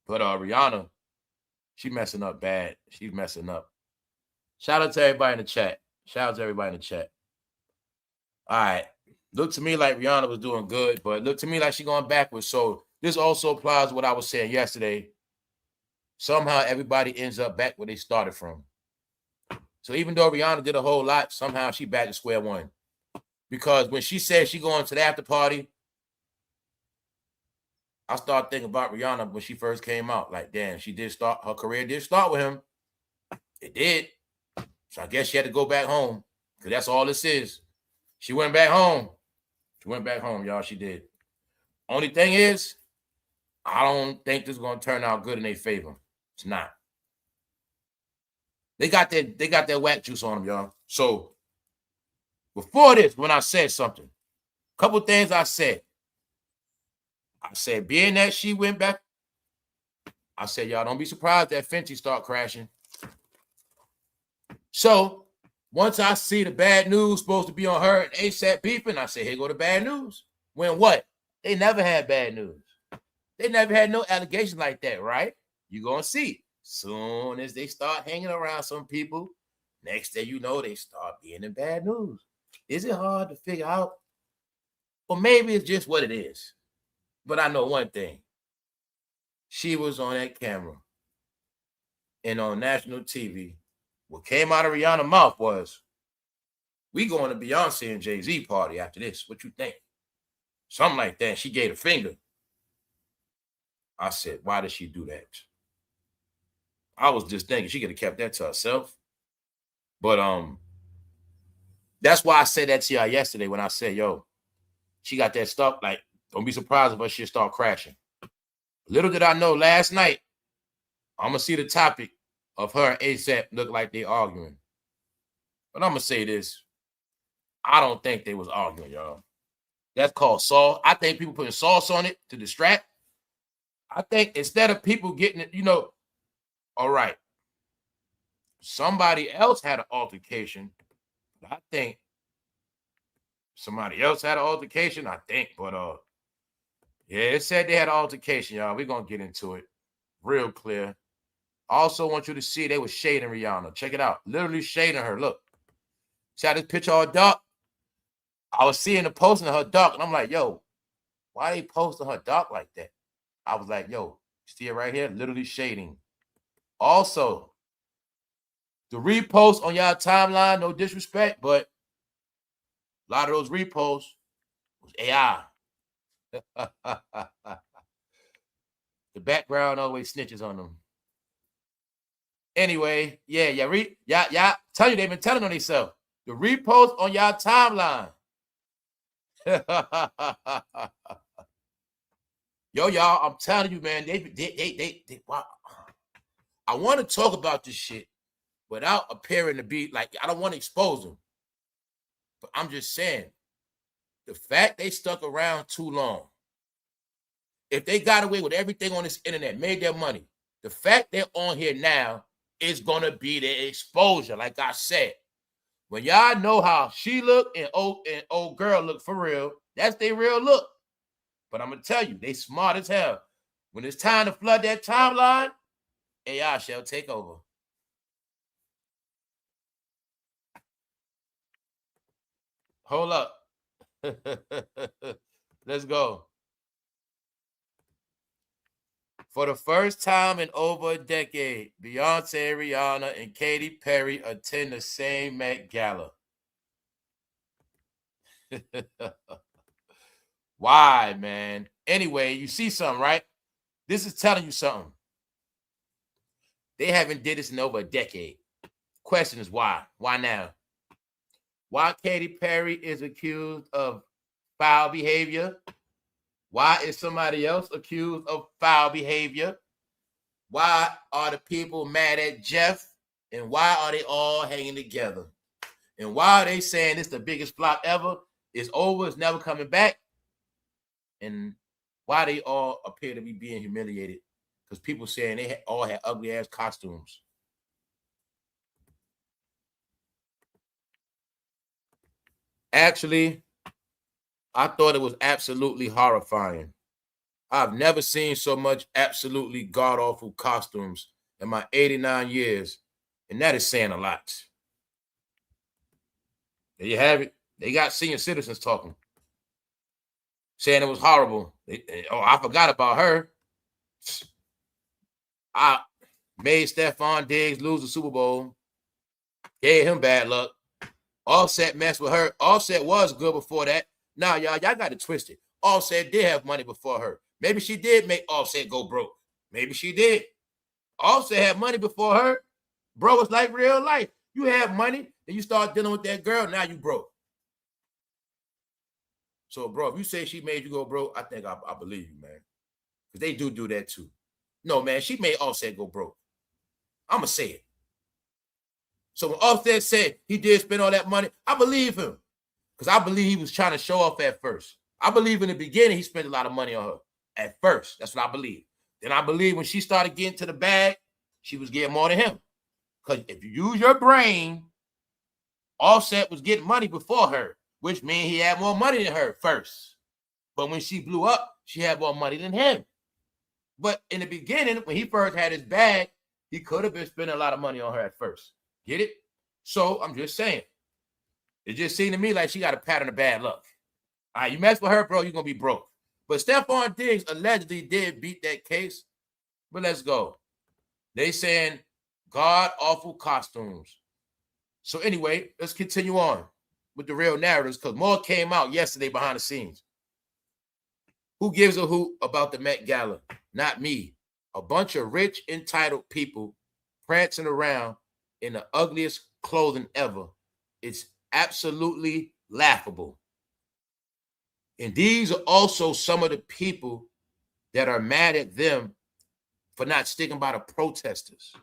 But Rihanna, she messing up bad. She's messing up. Shout out to everybody in the chat. All right. Look to me like Rihanna was doing good, but look to me like she's going backwards. So this also applies to what I was saying yesterday. Somehow everybody ends up back where they started from. So even though Rihanna did a whole lot, somehow she back to square one. Because when she said she going to the after party, I started thinking about Rihanna when she first came out. Like, damn, her career did start with him. It did. So I guess she had to go back home, because that's all this is. She went back home. Y'all. She did. Only thing is, I don't think this is going to turn out good in their favor. It's not. They got that whack juice on them, y'all. So before this, when I said something, a couple things I said, being that she went back, I said, y'all don't be surprised that Fenty start crashing. So once I see the bad news supposed to be on her and ASAP beefing, I say, here go the bad news. When what? They never had bad news. They never had no allegations like that, right? You're going to see. Soon as they start hanging around some people, next thing you know, they start being in bad news. Is it hard to figure out? Or maybe it's just what it is. But I know one thing. She was on that camera and on national TV. What came out of Rihanna's mouth was, we going to Beyonce and Jay-Z party after this. What you think? Something like that. She gave a finger. I said, why did she do that? I was just thinking she could have kept that to herself. But that's why I said that to y'all yesterday when I said, yo, she got that stuff. Like, don't be surprised if her shit start crashing. Little did I know last night, I'm going to see the topic of her and ASAP look like they arguing. But I'm going to say this. I don't think they was arguing, y'all. That's called sauce. I think people putting sauce on it to distract. I think instead of people getting it, you know, all right, somebody else had an altercation. I think somebody else had an altercation, I think. But yeah, it said they had an altercation, y'all. We're going to get into it real clear. I also want you to see they was shading Rihanna. Check it out. Literally shading her. Look. See how this picture all dark? I was seeing the posting of her dark, and I'm like, yo, why they posting her dark like that? I was like, yo, see it right here? Literally shading. Also, the repost on y'all timeline, no disrespect, but a lot of those reposts was AI. The background always snitches on them. Anyway, yeah, tell you they've been telling on themselves. The repost on y'all timeline. Yo, y'all, I'm telling you, man, they wow. I want to talk about this shit without appearing to be like, I don't want to expose them. But I'm just saying, the fact they stuck around too long, if they got away with everything on this internet, made their money, the fact they're on here now is going to be the exposure, like I said. When y'all know how she look and old girl look for real, that's their real look. But I'm going to tell you, they smart as hell. When it's time to flood that timeline, AI shall take over. Hold up. Let's go. For the first time in over a decade, Beyonce, Rihanna, and Katy Perry attend the same Met Gala. Why, man? Anyway, you see something, right? This is telling you something. They haven't did this in over a decade. Question is why? Why now? Why Katy Perry is accused of foul behavior? Why is somebody else accused of foul behavior? Why are the people mad at Jeff? And why are they all hanging together? And why are they saying it's the biggest flop ever? It's over, it's never coming back? And why they all appear to be being humiliated? Because people saying they all had ugly ass costumes. Actually, I thought it was absolutely horrifying. I've never seen so much absolutely god-awful costumes in my 89 years, and that is saying a lot. There you have it. They got senior citizens talking, saying it was horrible. I forgot about her. I made Stephondiggs lose the Super Bowl, gave him bad luck. Offset messed with her. Offset was good before that. Now, y'all got it twisted. Offset did have money before her. Maybe she did make Offset go broke. Maybe she did. Offset had money before her. Bro, it's like real life. You have money, and you start dealing with that girl, now you broke. So, bro, if you say she made you go broke, I think I believe you, man. Because they do that too. No, man, she made Offset go broke. I'm going to say it. So when Offset said he did spend all that money, I believe him. Because I believe he was trying to show off at first. I believe in the beginning he spent a lot of money on her. At first. That's what I believe. Then I believe when she started getting to the bag, she was getting more than him. Because if you use your brain, Offset was getting money before her, which means he had more money than her first. But when she blew up, she had more money than him. But in the beginning, when he first had his bag, he could have been spending a lot of money on her at first. Get it? So I'm just saying. It just seemed to me like she got a pattern of bad luck. All right, you mess with her, bro, you're going to be broke. But stephondiggs allegedly did beat that case. But let's go. They saying god-awful costumes. So anyway, let's continue on with the real narratives because more came out yesterday behind the scenes. Who gives a hoot about the Met Gala? Not me. A bunch of rich, entitled people prancing around in the ugliest clothing ever. It's absolutely laughable. And these are also some of the people that are mad at them for not sticking by the protesters.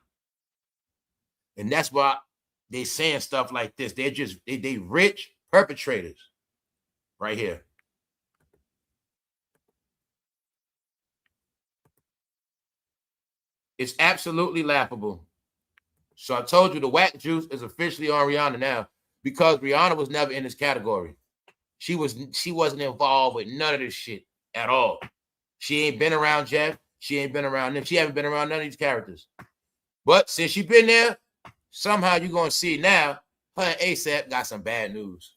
And that's why they saying stuff like this. They're just, they rich perpetrators right here. It's absolutely laughable. So I told you the whack juice is officially on Rihanna now because Rihanna was never in this category. She wasn't involved with none of this shit at all. She ain't been around Jeff. She ain't been around them. She haven't been around none of these characters. But since she been there, somehow you're going to see now her and ASAP got some bad news.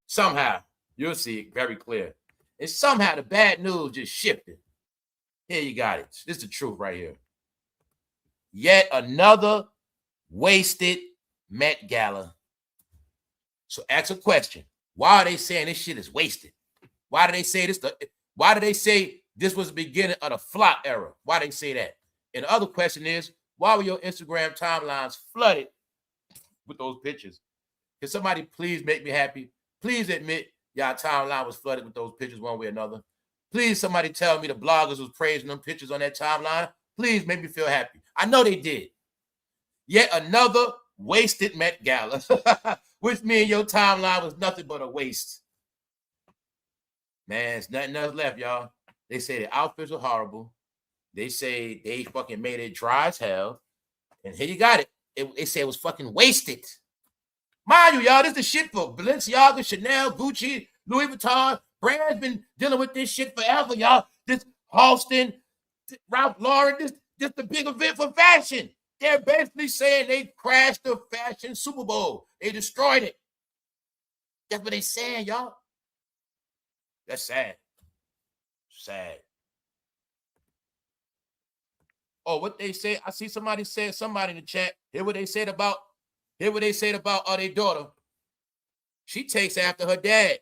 Somehow. You'll see it very clear. And somehow the bad news just shifted. Here you got it. This is the truth right here. Yet another wasted Met Gala. So ask a question. Why are they saying this shit is wasted? Why do they say this? Why do they say this was the beginning of the flop era? Why do they say that? And the other question is, why were your Instagram timelines flooded with those pictures? Can somebody please make me happy? Please admit y'all timeline was flooded with those pictures one way or another. Please somebody tell me the bloggers was praising them pictures on that timeline. Please make me feel happy. I know they did. Yet another wasted Met Gala, which means your timeline was nothing but a waste. Man, it's nothing else left, y'all. They say the outfits are horrible. They say they fucking made it dry as hell. And here you got it. They say it was fucking wasted. Mind you, y'all, this is the shit for Balenciaga, Chanel, Gucci, Louis Vuitton. Brands been dealing with this shit forever, y'all. This Halston, Ralph Lauren, this the big event for fashion. They're basically saying they crashed the fashion Super Bowl. They destroyed it. That's what they saying, y'all. That's sad. Sad. Oh, what they say? I see somebody in the chat. Hear what they said about their daughter. She takes after her dad.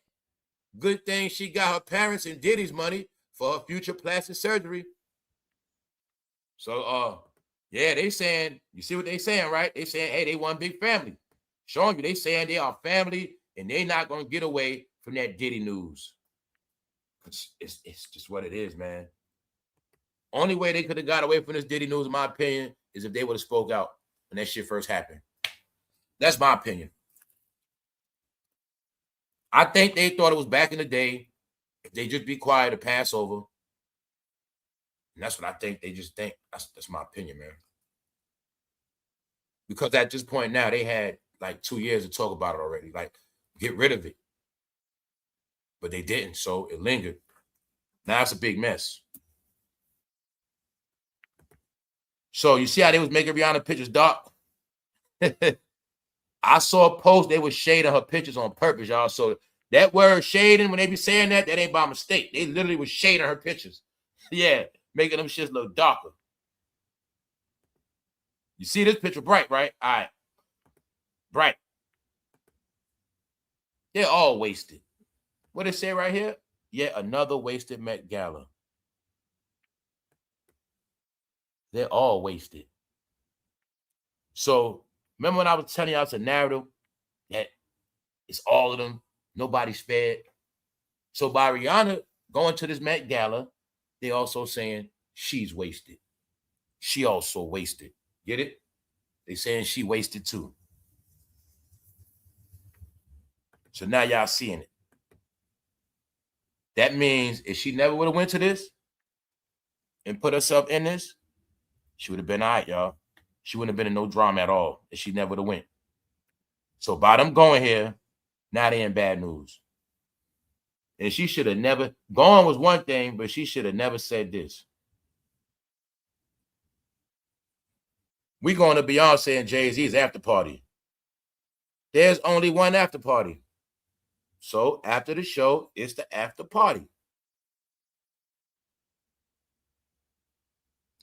Good thing she got her parents and Diddy's money for her future plastic surgery. So, yeah, they saying, you see what they saying, right? They saying, hey, they one big family. Showing you they saying they are family and they not going to get away from that Diddy news. It's just what it is, man. Only way they could have got away from this Diddy news, in my opinion, is if they would have spoke out when that shit first happened. That's my opinion. I think they thought it was back in the day. If they just be quiet to pass over. And that's what I think. They just think. That's my opinion, man. Because at this point now, they had like 2 years to talk about it already. Like, get rid of it. But they didn't, so it lingered. Now it's a big mess. So you see how they was making Rihanna pictures dark? I saw a post, they was shading her pictures on purpose, y'all. So that word shading, when they be saying that ain't by mistake. They literally was shading her pictures. Yeah, making them shits look darker. You see this picture bright, right? All right. Bright. They're all wasted. What it say right here? Yet another wasted Met Gala. They're all wasted. So remember when I was telling y'all it's a narrative that it's all of them, nobody's spared. So by Rihanna going to this Met Gala, they also saying she's wasted. She also wasted. Get it? They saying she wasted too. So now y'all seeing it. That means if she never would have went to this and put herself in this, she would have been all right, y'all. She wouldn't have been in no drama at all if she never would have went. So by them going here, now they in bad news. And she should have never, gone was one thing, but she should have never said this. We going to Beyonce and Jay-Z's after party. There's only one after party. So after the show, it's the after party.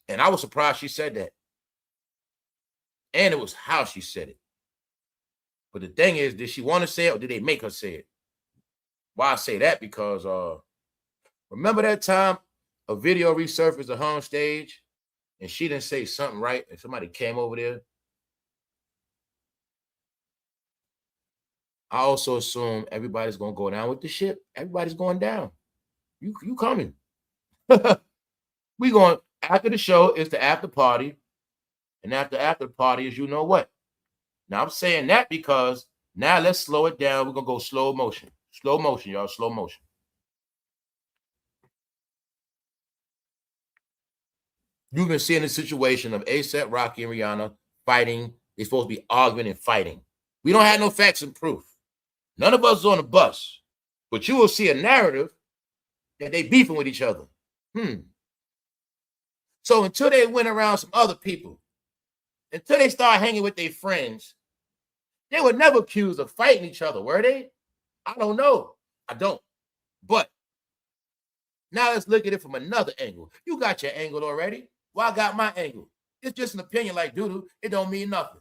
And I was surprised she said that. And it was how she said it. But the thing is, did she want to say it or did they make her say it? Why I say that? Because remember that time a video resurfaced of her on stage and she didn't say something right and somebody came over there? I also assume everybody's going to go down with the ship. Everybody's going down. You coming. We going, after the show, it's the after party. And after the party is you know what. Now, I'm saying that because now let's slow it down. We're going to go slow motion. Slow motion, y'all. Slow motion. You've been seeing the situation of ASAP Rocky and Rihanna fighting. They're supposed to be arguing and fighting. We don't have no facts and proof. None of us is on the bus. But you will see a narrative that they beefing with each other. So until they went around some other people, until they start hanging with their friends, they were never accused of fighting each other, were they? I don't know. I don't. But now let's look at it from another angle. You got your angle already. Well, I got my angle. It's just an opinion like doodle. It don't mean nothing.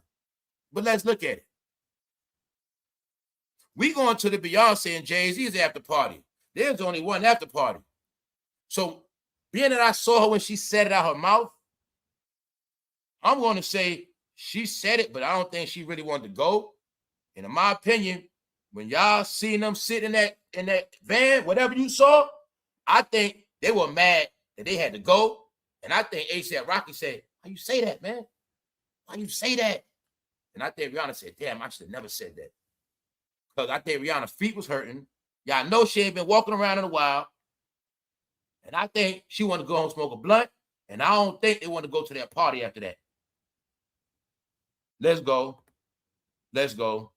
But let's look at it. We going to the Beyonce and Jay-Z's after party. There's only one after party. So being that I saw her when she said it out her mouth, I'm going to say she said it, but I don't think she really wanted to go. And in my opinion, when y'all seen them sitting in that van, whatever you saw, I think they were mad that they had to go. And I think ASAP Rocky said, why you say that, man? Why you say that? And I think Rihanna said, damn, I should have never said that. Because I think Rihanna's feet was hurting. Y'all know she ain't been walking around in a while. And I think she wanted to go home and smoke a blunt. And I don't think they want to go to that party after that. Let's go. Let's go.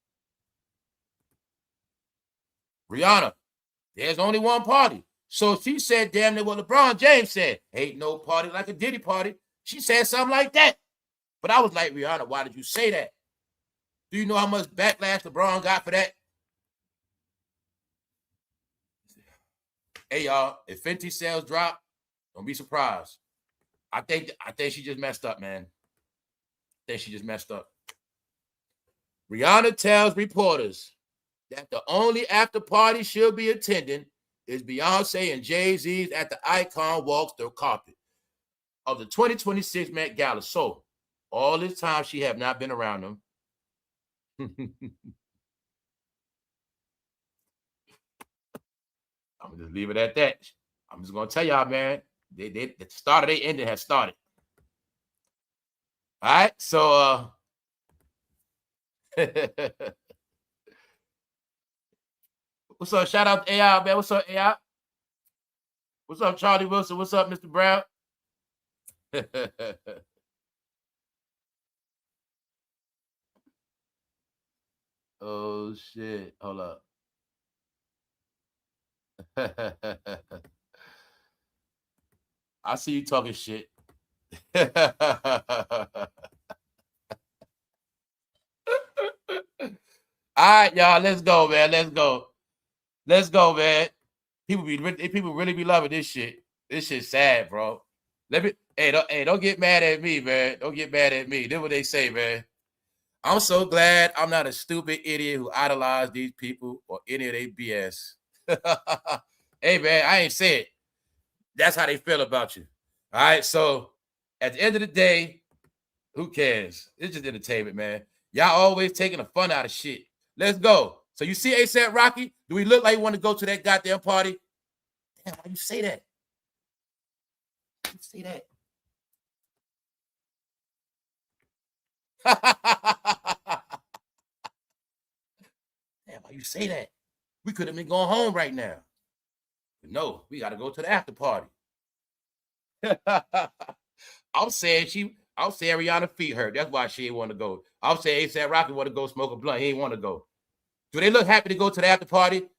Rihanna, there's only one party. So she said, damn near what LeBron James said. Ain't no party like a Diddy party. She said something like that. But I was like, Rihanna, why did you say that? Do you know how much backlash LeBron got for that? Hey, y'all, if Fenty sales drop, don't be surprised. I think she just messed up, man. I think she just messed up. Rihanna tells reporters that the only after party she'll be attending is Beyonce and Jay-Z's at the Icon walks the carpet of the 2026 Met Gala. So all this time she have not been around them. I'm gonna just leave it at that. I'm just gonna tell y'all, man. The start of their ending has started. All right, so what's up? Shout out to AI, man. What's up, AI? What's up, Charlie Wilson? What's up, Mr. Brown? Oh shit! Hold up. I see you talking shit. All right, y'all. Let's go, man. Let's go. Let's go, man. People really be loving this shit. This shit's sad, bro. Don't get mad at me, man. Don't get mad at me. That's what they say, man. I'm so glad I'm not a stupid idiot who idolized these people or any of their BS. Hey, man, I ain't say it. That's how they feel about you. All right, so at the end of the day, who cares? It's just entertainment, man. Y'all always taking the fun out of shit. Let's go. So you see ASAP Rocky? Do we look like we want to go to that goddamn party? Damn, why you say that? you say that? Damn, why you say that? We could have been going home right now. But no, we got to go to the after party. I'm saying Rihanna feet hurt. That's why she ain't want to go. I'm saying ASAP Rocky want to go smoke a blunt. He ain't want to go. Do they look happy to go to the after party?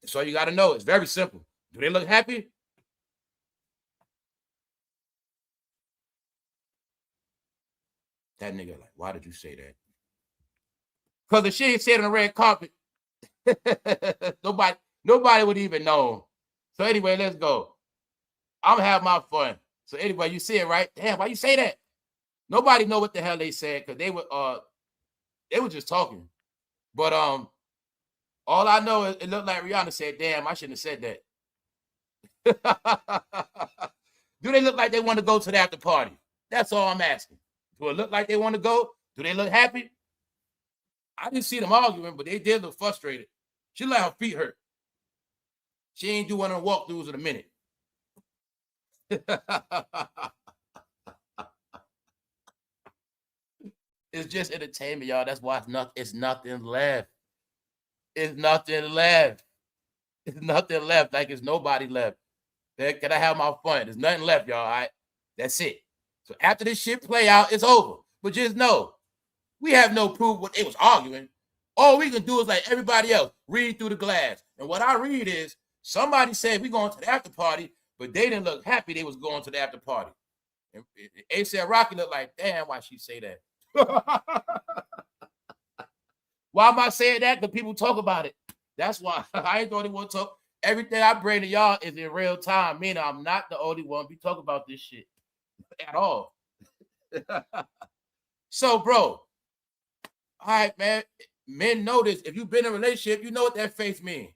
That's all you got to know. It's very simple. Do they look happy? That nigga like, why did you say that? Because if she ain't said on the red carpet, nobody would even know. So anyway, let's go. I'm gonna have my fun. So anyway, you see it, right? Damn, why you say that? Nobody know what the hell they said because they were just talking. But all I know is it looked like Rihanna said, damn, I shouldn't have said that. Do they look like they want to go to the after party? That's all I'm asking. Do it look like they want to go? Do they look happy? I didn't see them arguing, but they did look frustrated. She let her feet hurt. She ain't do one of the walkthroughs in a minute. It's just entertainment, y'all. That's why it's nothing left. It's nothing left. It's nothing left. Like it's nobody left. Can I have my fun? There's nothing left, y'all. All right. That's it. So after this shit play out, it's over. But just know, we have no proof what they was arguing. All we can do is like everybody else, read through the glass. And what I read is somebody said we going to the after party, but they didn't look happy they was going to the after party. And ASAP Rocky looked like, damn, why she say that? Why am I saying that? Because people talk about it. That's why I ain't the only one talk. Everything I bring to y'all is in real time. Meaning I'm not the only one. We talk about this shit at all. So, bro, all right, man. Men know this. If you've been in a relationship, you know what that face means.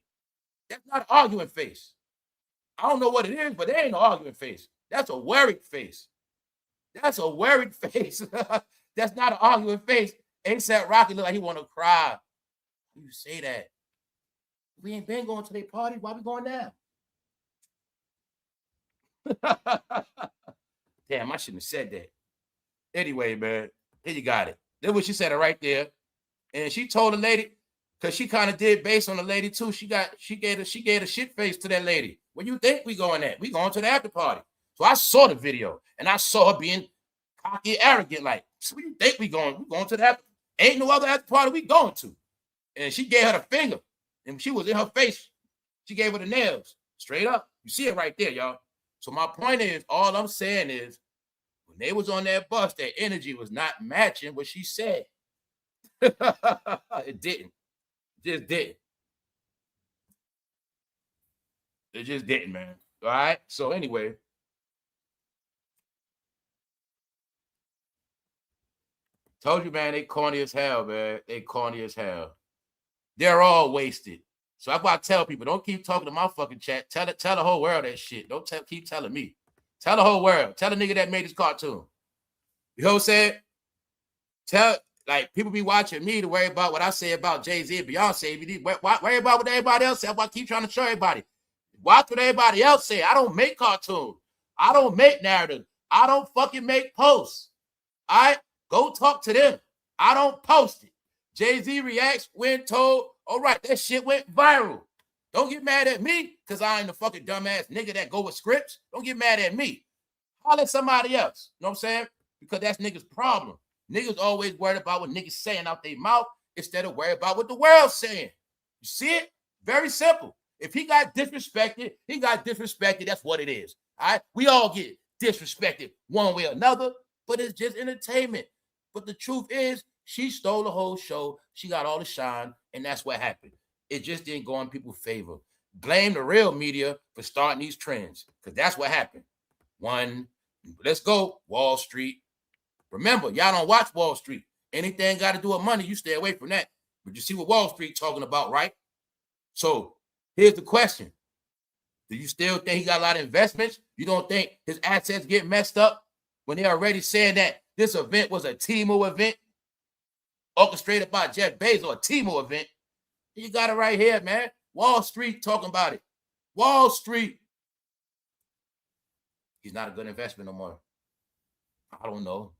That's not an arguing face. I don't know what it is, but there ain't no arguing face. That's a worried face. That's a worried face. That's not an arguing face. ASAP Rocky look like he want to cry. You say that. We ain't been going to their party. Why we going now? Damn, I shouldn't have said that. Anyway, man, here you got it. That's what she said right there. And she told the lady, because she kind of did based on the lady too. She gave a shit face to that lady. Where you think we going at? We going to the after party. So I saw the video and I saw her being cocky, arrogant, like, so where you think we going? We going to the after. Ain't no other after party we going to. And she gave her the finger. And she was in her face. She gave her the nails. Straight up. You see it right there, y'all. So my point is, all I'm saying is, when they was on that bus, their energy was not matching what she said. It didn't. Just didn't. It just didn't, man. All right. So anyway. Told you, man, they corny as hell, man. They corny as hell. They're all wasted. So that's why I tell people, don't keep talking to my fucking chat. Tell the whole world that shit. Don't keep telling me. Tell the whole world. Tell the nigga that made this cartoon. You know what I'm saying? Like, people be watching me to worry about what I say about Jay-Z and Beyonce. Worry about what everybody else says. That's why I keep trying to show everybody. Watch what everybody else say. I don't make cartoons. I don't make narratives. I don't fucking make posts. All right? Go talk to them. I don't post it. Jay-Z reacts when told, all right, that shit went viral. Don't get mad at me because I ain't the fucking dumbass nigga that go with scripts. Don't get mad at me. Holler at somebody else. You know what I'm saying? Because that's niggas' problem. Niggas always worried about what niggas saying out their mouth instead of worried about what the world's saying. You see it? Very simple. If he got disrespected, he got disrespected. That's what it is. All right? We all get disrespected one way or another, but it's just entertainment. But the truth is, she stole the whole show. She got all the shine, and that's what happened. It just didn't go in people's favor. Blame the real media for starting these trends, because that's what happened. One, let's go, Wall Street. Remember, y'all don't watch Wall Street. Anything got to do with money, you stay away from that. But you see what Wall Street talking about, right? So here's the question. Do you still think he got a lot of investments? You don't think his assets get messed up when they're already saying that this event was a Temu event orchestrated by Jeff Bezos, a Temu event? You got it right here, man. Wall Street talking about it. Wall Street. He's not a good investment no more. I don't know.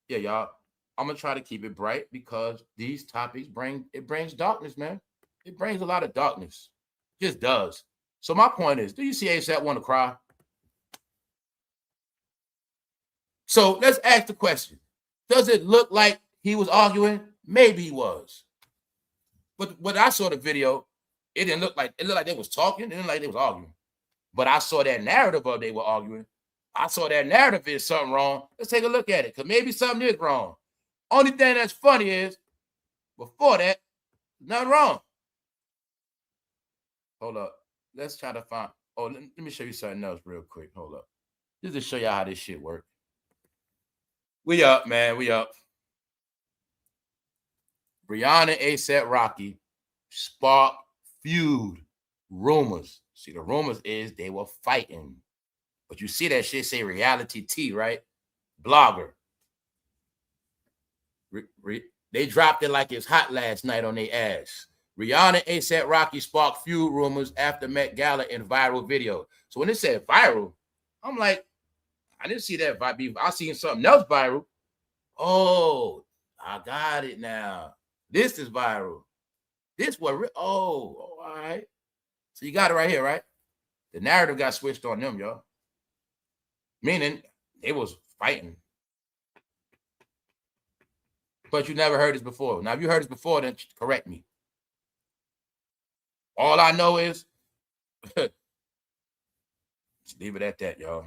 Yeah, y'all. I'm gonna try to keep it bright because these topics brings darkness, man. It brings a lot of darkness. It just does. So my point is, do you see ASAP want to cry? So let's ask the question. Does it look like he was arguing? Maybe he was. But when I saw the video, it looked like they was talking, it didn't look like they was arguing. But I saw that narrative of they were arguing. I saw that narrative is something wrong. Let's take a look at it, because maybe something is wrong. Only thing that's funny is, before that, nothing wrong. Hold up. Let's try to find. Oh, let me show you something else real quick. Hold up. Just to show y'all how this shit works. We up, man. We up. Rihanna, ASAP Rocky spark feud rumors. See, the rumors is they were fighting. But you see that shit say reality T, right? Blogger. They dropped it like it's hot last night on their ass. Rihanna, ASAP Rocky spark feud rumors after Met Gala in viral video. So when it said viral, I'm like, I didn't see that vibe. I seen something else viral. Oh, I got it now. This is viral. This what? Oh, all right. So you got it right here, right? The narrative got switched on them, y'all. Meaning they was fighting. But you never heard this before. Now, if you heard this before, then correct me. All I know is, just leave it at that, y'all.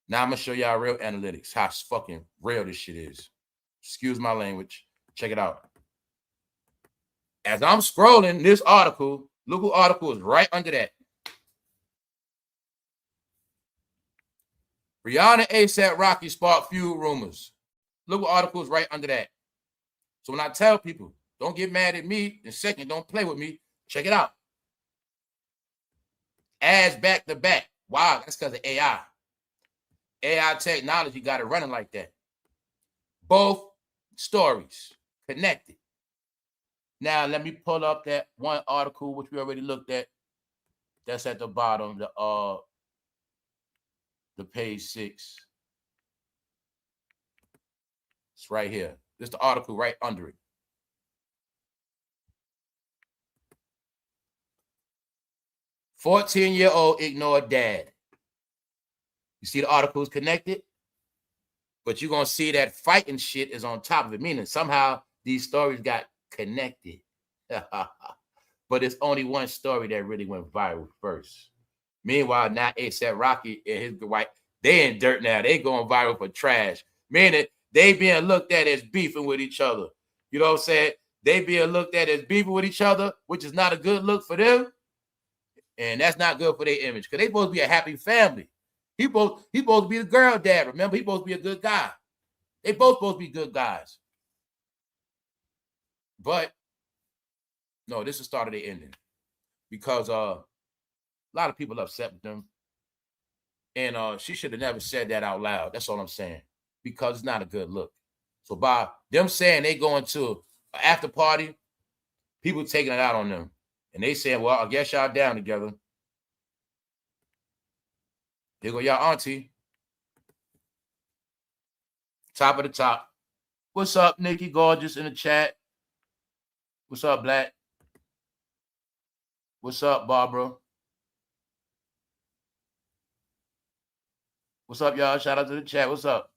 Now I'm going to show y'all real analytics, how fucking real this shit is. Excuse my language. Check it out. As I'm scrolling this article, look who article is right under that. Rihanna, ASAP Rocky spark feud rumors. Look what article is right under that. So when I tell people, don't get mad at me, and second, don't play with me, check it out. Ads back to back. Wow, that's because of AI. AI technology got it running like that. Both stories connected. Now, let me pull up that one article, which we already looked at. That's at the bottom, the page 6. It's right here. This is the article right under it. "14-year-old ignored dad." You see the articles connected? But you're going to see that fighting shit is on top of it, meaning somehow these stories got connected. But it's only one story that really went viral first. Meanwhile, now ASAP Rocky and his wife, they in dirt now. They going viral for trash. Meaning they being looked at as beefing with each other. You know what I'm saying? They being looked at as beefing with each other, which is not a good look for them. And that's not good for their image, because they supposed to be a happy family. He supposed to be the girl dad. Remember, he supposed to be a good guy. They both supposed to be good guys. But no, this is the start of the ending, because a lot of people upset with them. And she should have never said that out loud. That's all I'm saying, because it's not a good look. So by them saying they going to an after party, people taking it out on them. And they saying, well, I guess y'all down together. Here go y'all auntie. Top of the top. What's up, Nikki Gorgeous in the chat? What's up, Black? What's up, Barbara? What's up, y'all? Shout out to the chat. What's up?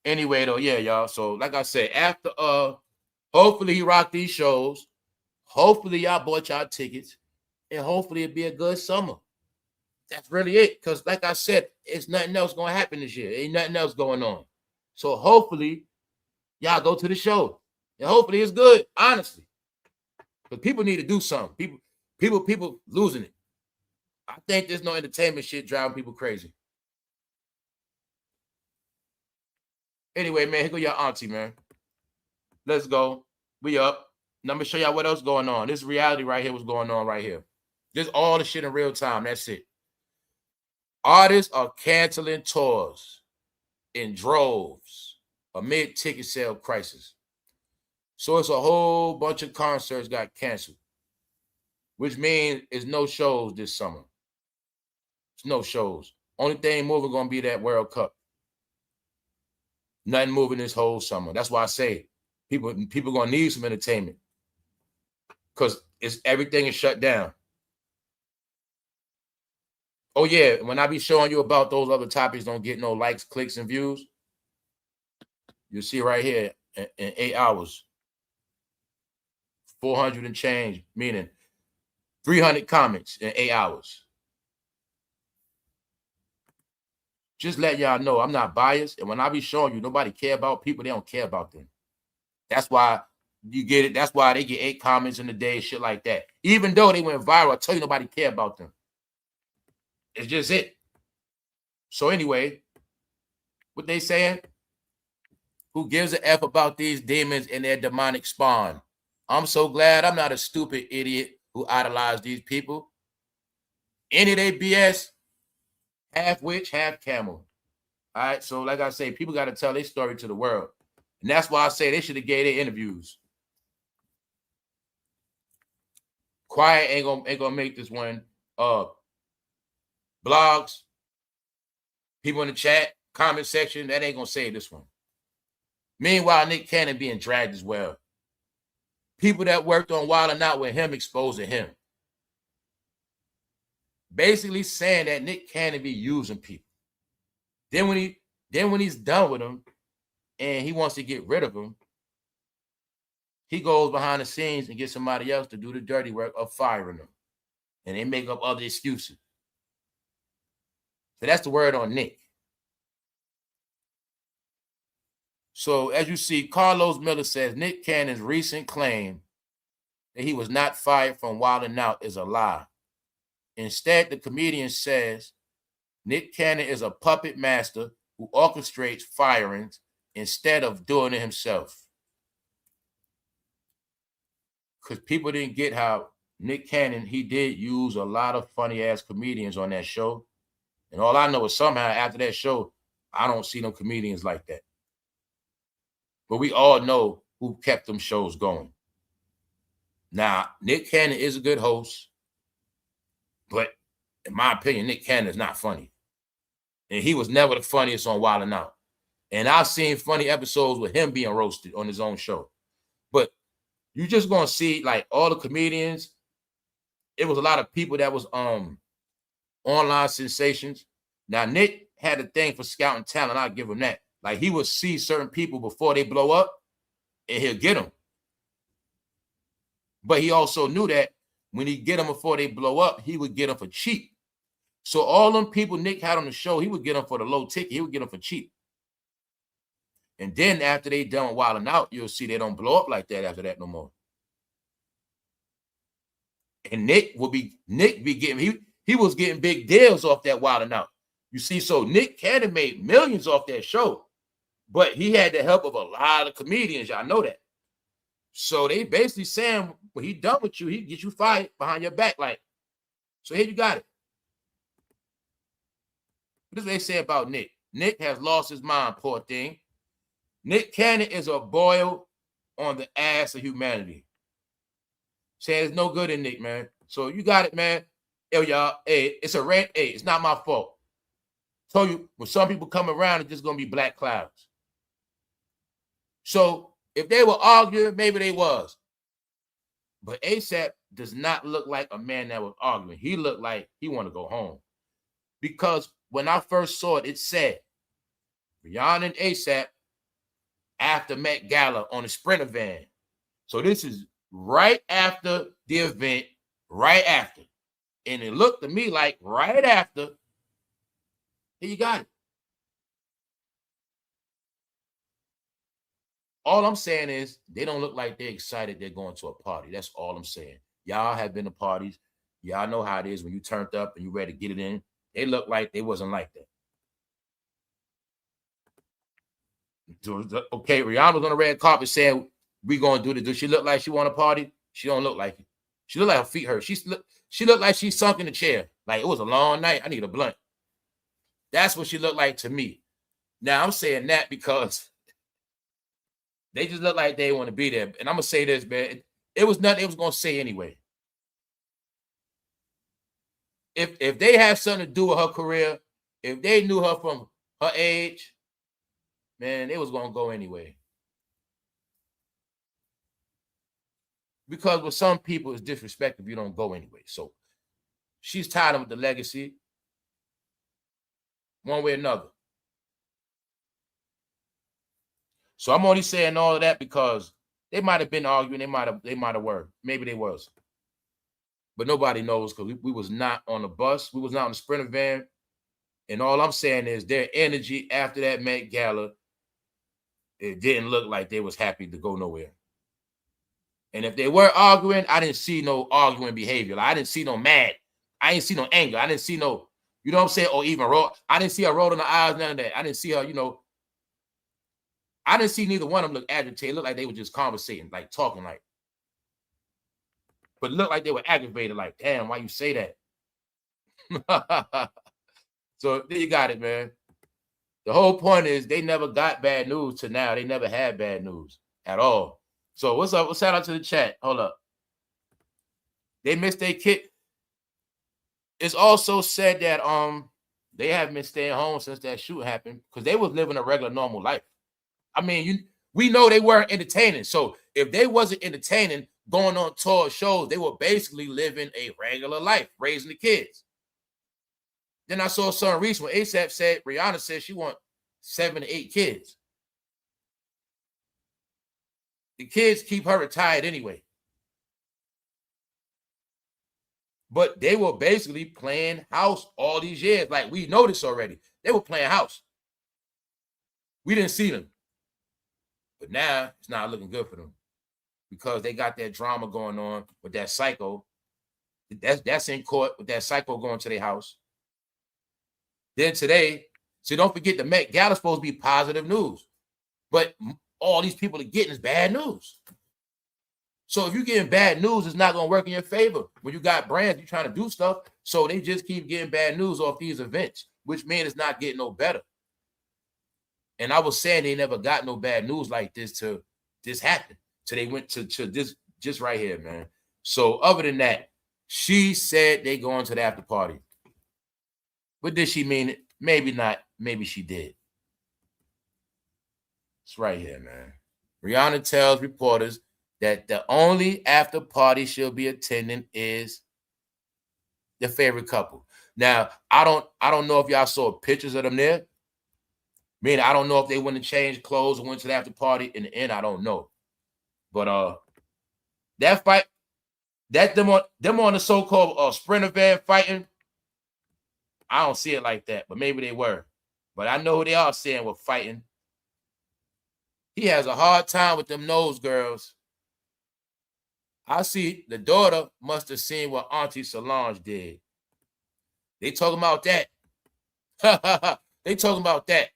Anyway, though, yeah, y'all. So, like I said, after hopefully he rocked these shows. Hopefully y'all bought y'all tickets. And hopefully it'll be a good summer. That's really it. Because like I said, it's nothing else going to happen this year. Ain't nothing else going on. So hopefully y'all go to the show. And hopefully it's good, honestly. But people need to do something. People losing it. I think there's no entertainment shit driving people crazy. Anyway, man, here go your auntie, man. Let's go. We up. Now, let me show y'all what else going on. This reality right here, what's going on right here. This all the shit in real time. That's it. Artists are canceling tours in droves amid ticket sale crisis. So it's a whole bunch of concerts got canceled. which means it's no shows this summer. It's no shows. Only thing moving gonna be that World Cup. Nothing moving this whole summer. That's why I say people gonna need some entertainment because everything is shut down. Oh yeah, when I be showing you about those other topics, don't get no likes, clicks, and views. You see right here in 8 hours, 400 and change, meaning 300 comments in 8 hours. Just let y'all know I'm not biased. And when I be showing you nobody care about people, they don't care about them. That's why you get it. That's why they get 8 comments in a day, shit like that. Even though they went viral, I tell you nobody care about them. It's just it. So anyway, what they saying? Who gives a F about these demons and their demonic spawn? I'm so glad I'm not a stupid idiot who idolize these people. Any of they BS, half witch, half camel. All right, so like I say, people got to tell their story to the world. And that's why I say they should have gave their interviews. Quiet ain't gonna make this one. Blogs, people in the chat, comment section, that ain't gonna save this one. Meanwhile, Nick Cannon being dragged as well. People that worked on Wild 'N Out with him exposing him. Basically saying that Nick Cannon be using people. Then when he's done with them and he wants to get rid of them, he goes behind the scenes and gets somebody else to do the dirty work of firing them. And they make up other excuses. So that's the word on Nick. So as you see, Carlos Miller says Nick Cannon's recent claim that he was not fired from Wild 'N Out is a lie. Instead, the comedian says Nick Cannon is a puppet master who orchestrates firings instead of doing it himself. Because people didn't get how Nick Cannon, he did use a lot of funny-ass comedians on that show. And all I know is somehow after that show, I don't see no comedians like that. But we all know who kept them shows going. Now, Nick Cannon is a good host, but in my opinion, Nick Cannon is not funny. And he was never the funniest on Wild 'N Out. And I've seen funny episodes with him being roasted on his own show. But you're just going to see, like, all the comedians, it was a lot of people that was online sensations. Now, Nick had a thing for scouting talent. I'll give him that. Like, he would see certain people before they blow up, and he'll get them. But he also knew that when he get them before they blow up, he would get them for cheap. So all them people Nick had on the show, he would get them for the low ticket. He would get them for cheap. And then after they done Wild 'N Out, you'll see they don't blow up like that after that no more. And Nick be getting, he was getting big deals off that Wild 'N Out. You see, so Nick Cannon made millions off that show. But he had the help of a lot of comedians. Y'all know that. So they basically saying, when he done with you, he get you fired behind your back. Like, so here you got it. What does they say about Nick? Nick has lost his mind, poor thing. Nick Cannon is a boil on the ass of humanity. Saying there's no good in Nick, man. So you got it, man. Yo, y'all, hey, it's a rant. Hey, it's not my fault. Told you, when some people come around, it's just going to be black clouds. So if they were arguing, maybe they was. But ASAP does not look like a man that was arguing. He looked like he want to go home. Because when I first saw it, it said Rihanna and ASAP after Met Gala on a Sprinter van. So this is right after the event, right after. And it looked to me like right after, here you got it. All I'm saying is they don't look like they're excited they're going to a party. That's all I'm saying. Y'all have been to parties. Y'all know how it is when you turned up and you ready to get it in. They look like they wasn't like that. Okay, Rihanna was on the red carpet saying, we going to do this. Does she look like she want a party? She don't look like it. She look like her feet hurt. She looked like she sunk in the chair. Like, it was a long night. I need a blunt. That's what she looked like to me. Now, I'm saying that because they just look like they want to be there. And I'm going to say this, man. It was nothing they was going to say anyway. if they have something to do with her career, if they knew her from her age, man, it was gonna go anyway. Because with some people, it's disrespectful if you don't go anyway. So she's tied with the legacy, one way or another. So I'm only saying all of that because they might have been arguing. They might have were. Maybe they was. But nobody knows because we was not on the bus. We was not on the Sprinter van. And all I'm saying is their energy after that Met Gala, it didn't look like they was happy to go nowhere. And if they were arguing, I didn't see no arguing behavior. Like, I didn't see no mad. I didn't see no anger. I didn't see no, you know what I'm saying? Or even roll. I didn't see her rolling the eyes, none of that. I didn't see her, you know. I didn't see neither one of them look agitated. It looked like they were just conversating, like talking, like. But it looked like they were aggravated, like, damn, why you say that? So there you got it, man. The whole point is they never got bad news to now. They never had bad news at all. So what's up? Shout out to the chat. Hold up. They missed their kid. It's also said that they haven't been staying home since that shoot happened because they was living a regular normal life. I mean, we know they weren't entertaining. So if they wasn't entertaining, going on tour shows, they were basically living a regular life, raising the kids. Then I saw something recent when ASAP said, Rihanna said she want 7 to 8 kids. The kids keep her retired anyway. But they were basically playing house all these years. Like, we know this already. They were playing house. We didn't see them. But now it's not looking good for them because they got that drama going on with that psycho. That's in court with that psycho going to their house. Then today, so don't forget the Met Gala is supposed to be positive news. But all these people are getting is bad news. So if you're getting bad news, it's not going to work in your favor. When you got brands, you're trying to do stuff. So they just keep getting bad news off these events, which means it's not getting no better. And I was saying they never got no bad news like this to this happen. So they went to this just right here, man. So other than that, she said they going to the after party. But did she mean it? Maybe not. Maybe she did. It's right here, man. Rihanna tells reporters that the only after party she'll be attending is their favorite couple. Now, I don't know if y'all saw pictures of them there. Meaning, I don't know if they went and changed clothes and went to the after party. In the end, I don't know. But that fight, that them on the so-called Sprinter van fighting, I don't see it like that. But maybe they were. But I know who they are saying were fighting. He has a hard time with them nose girls. I see the daughter must have seen what Auntie Solange did. They talking about that. They talking about that.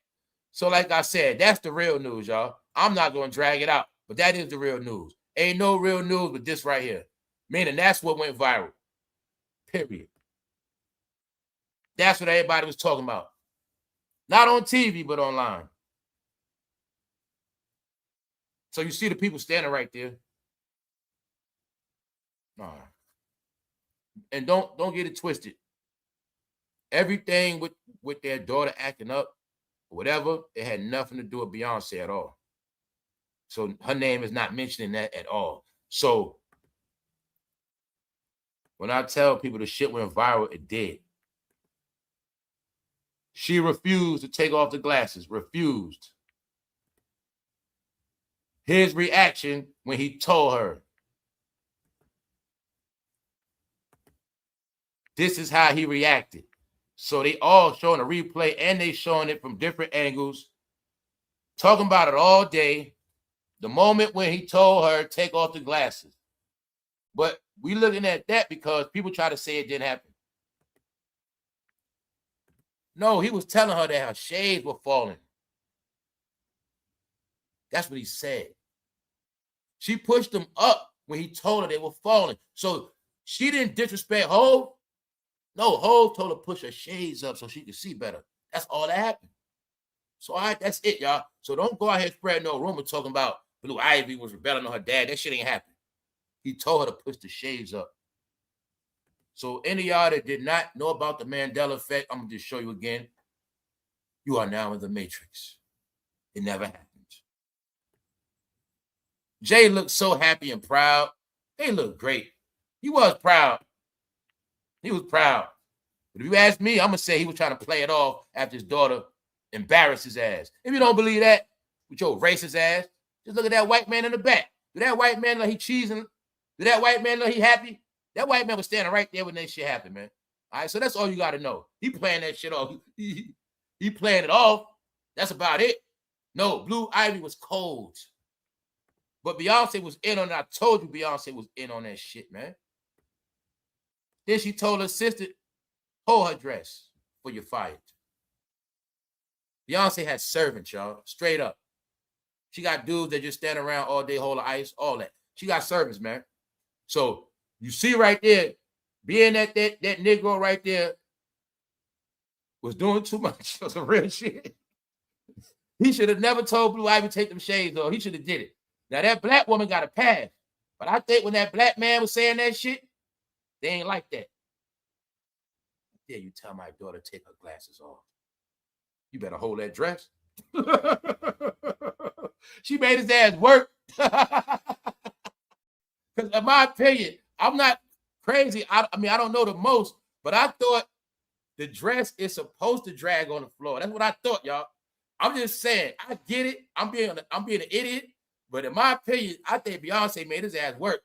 So like I said, that's the real news, y'all. I'm not going to drag it out, but that is the real news. Ain't no real news but this right here. Meaning that's what went viral. Period. That's what everybody was talking about. Not on TV, but online. So you see the people standing right there. And don't get it twisted. Everything with their daughter acting up, whatever, it had nothing to do with Beyonce at all. So her name is not mentioned in that at all. So when I tell people the shit went viral, it did. She refused to take off the glasses. Refused. His reaction when he told her. This is how he reacted. So they all showing a replay and they showing it from different angles, talking about it all day. The moment when he told her, take off the glasses. But we looking at that because people try to say it didn't happen. No, he was telling her that her shades were falling. That's what he said. She pushed them up when he told her they were falling. So she didn't disrespect Hov. No, Hov told her to push her shades up so she could see better. That's all that happened. So, all right, that's it, y'all. So don't go out here spreading no rumor talking about Blue Ivy was rebelling on her dad. That shit ain't happened. He told her to push the shades up. So any of y'all that did not know about the Mandela effect, I'm gonna just show you again. You are now in the Matrix. It never happened. Jay looked so happy and proud. They looked great. He was proud. He was proud. But if you ask me, I'm gonna say he was trying to play it off after his daughter embarrassed his ass. If you don't believe that, with your racist ass, just look at that white man in the back. Do that white man look like he cheesing? Do that white man look like he happy? That white man was standing right there when that shit happened, man. All right, so that's all you got to know. He playing that shit off. He playing it off. That's about it. No, Blue Ivy was cold. But Beyonce was in on it. I told you Beyonce was in on that shit, man. Then she told her sister, hold her dress for you're fired. Beyonce had servants, y'all, straight up. She got dudes that just stand around all day, hold the ice, all that. She got servants, man. So you see right there, being that Negro right there was doing too much for some real shit. He should have never told Blue Ivy take them shades off. He should have did it. Now that black woman got a pass. But I think when that black man was saying that shit, they ain't like that. Yeah, you tell my daughter to take her glasses off. You better hold that dress. She made his ass work. Because in my opinion, I'm not crazy. I mean, I don't know the most, but I thought the dress is supposed to drag on the floor. That's what I thought, y'all. I'm just saying, I get it. I'm being an idiot. But in my opinion, I think Beyonce made his ass work.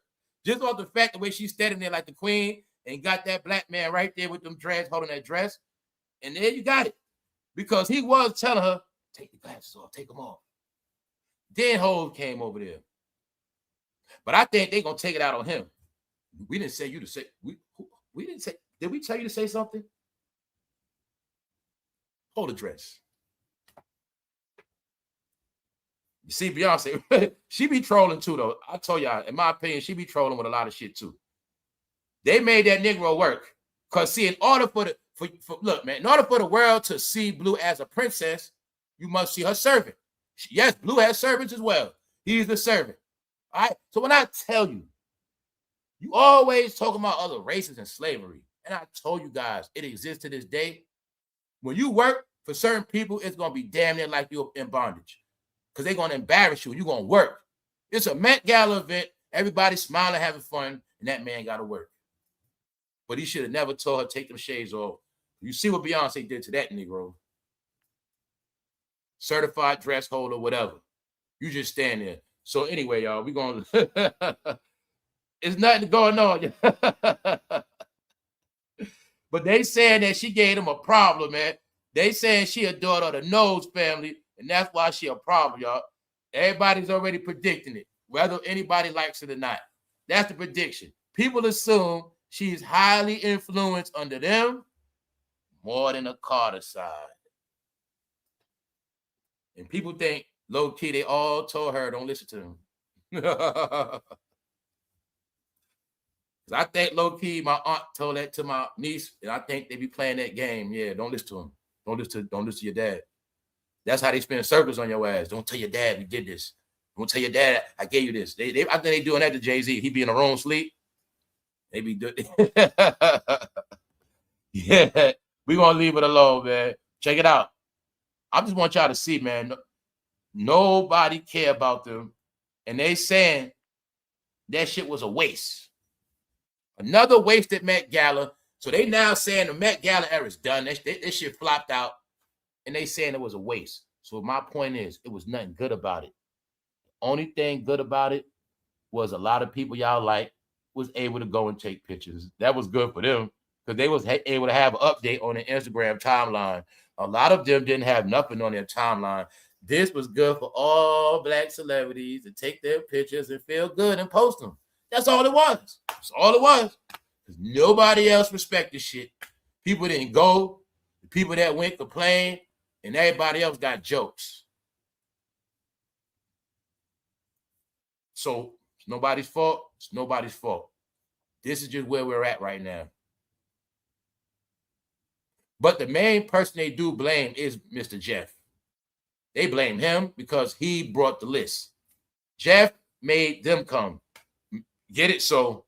Just off the fact the way she's standing there like the queen and got that black man right there with them dreads holding that dress. And there you got it. Because he was telling her, take the glasses off, take them off. Then Hov came over there. But I think they're going to take it out on him. We didn't say you to say, we didn't say, did we tell you to say something? Hold the dress. You see, Beyonce, she be trolling too, though. I told y'all, in my opinion, she be trolling with a lot of shit too. They made that Negro work. Because see, in order for look, man, in order for the world to see Blue as a princess, you must see her servant. Yes, Blue has servants as well. He's the servant. All right. So when I tell you, you always talking about other races and slavery. And I told you guys, it exists to this day. When you work for certain people, it's going to be damn near like you're in bondage. Because they're going to embarrass you. You're going to work. It's a Met Gala event. Everybody's smiling, having fun. And that man got to work. But he should have never told her, take them shades off. You see what Beyonce did to that Negro. Certified dress holder, whatever. You just stand there. So anyway, y'all, we're going to... It's nothing going on. But they saying that she gave him a problem, man. They saying she a daughter of the Nose family, and that's why she a problem, y'all. Everybody's already predicting it, whether anybody likes it or not. That's the prediction. People assume she's highly influenced under them more than the Carter side. And people think, low-key, they all told her, don't listen to them. I think low-key, my aunt told that to my niece, and I think they be playing that game. Yeah, don't listen to him. Don't listen to your dad. That's how they spin circles on your ass. Don't tell your dad we did this. Don't tell your dad I gave you this. I think they doing that to Jay-Z. He be in the room sleep. They be doing. Yeah, we gonna leave it alone, man. Check it out. I just want y'all to see, man. Nobody care about them, and they saying that shit was a waste. Another wasted Met Gala. So they now saying the Met Gala era is done. This shit flopped out. And they saying it was a waste. So my point is, it was nothing good about it. The only thing good about it was a lot of people y'all like was able to go and take pictures. That was good for them because they was able to have an update on their Instagram timeline. A lot of them didn't have nothing on their timeline. This was good for all black celebrities to take their pictures and feel good and post them. That's all it was. That's all it was. Because nobody else respected shit. People didn't go. The people that went complained, and everybody else got jokes. So it's nobody's fault. It's nobody's fault. This is just where we're at right now. But the main person they do blame is Mr. Jeff. They blame him because he brought the list. Jeff made them come. Get it? So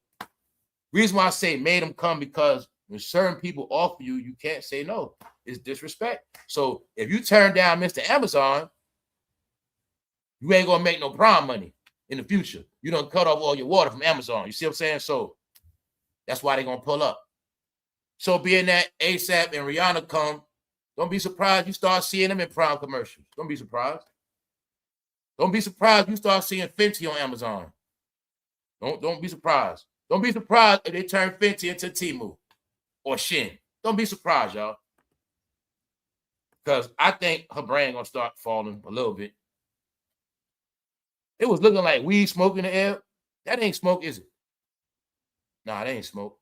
Reason why I say made them come, because when certain people offer you, you can't say no. It's disrespect. So if you turn down Mr. Amazon, you ain't gonna make no prom money in the future. You don't cut off all your water from Amazon. You see what I'm saying? So that's why they're gonna pull up. So being that ASAP and Rihanna come, don't be surprised you start seeing them in prom commercials. Don't be surprised. Don't be surprised you start seeing Fenty on Amazon. Don't be surprised. Don't be surprised if they turn Fenty into Temu or Shin. Don't be surprised, y'all. Because I think her brand gonna start falling a little bit. It was looking like weed smoke in the air. That ain't smoke, is it? Nah, that ain't smoke.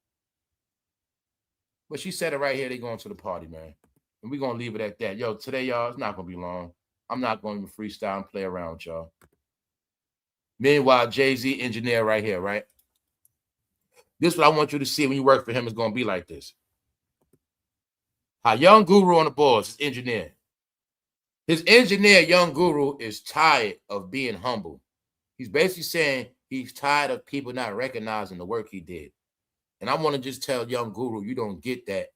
But she said it right here. They going to the party, man. And we're going to leave it at that. Yo, today, y'all, it's not going to be long. I'm not going to freestyle and play around with y'all. Meanwhile, Jay-Z engineer right here, right? This is what I want you to see when you work for him is going to be like this. How Young Guru on the boards is engineer. His engineer, Young Guru, is tired of being humble. He's basically saying he's tired of people not recognizing the work he did. And I want to just tell Young Guru, you don't get that.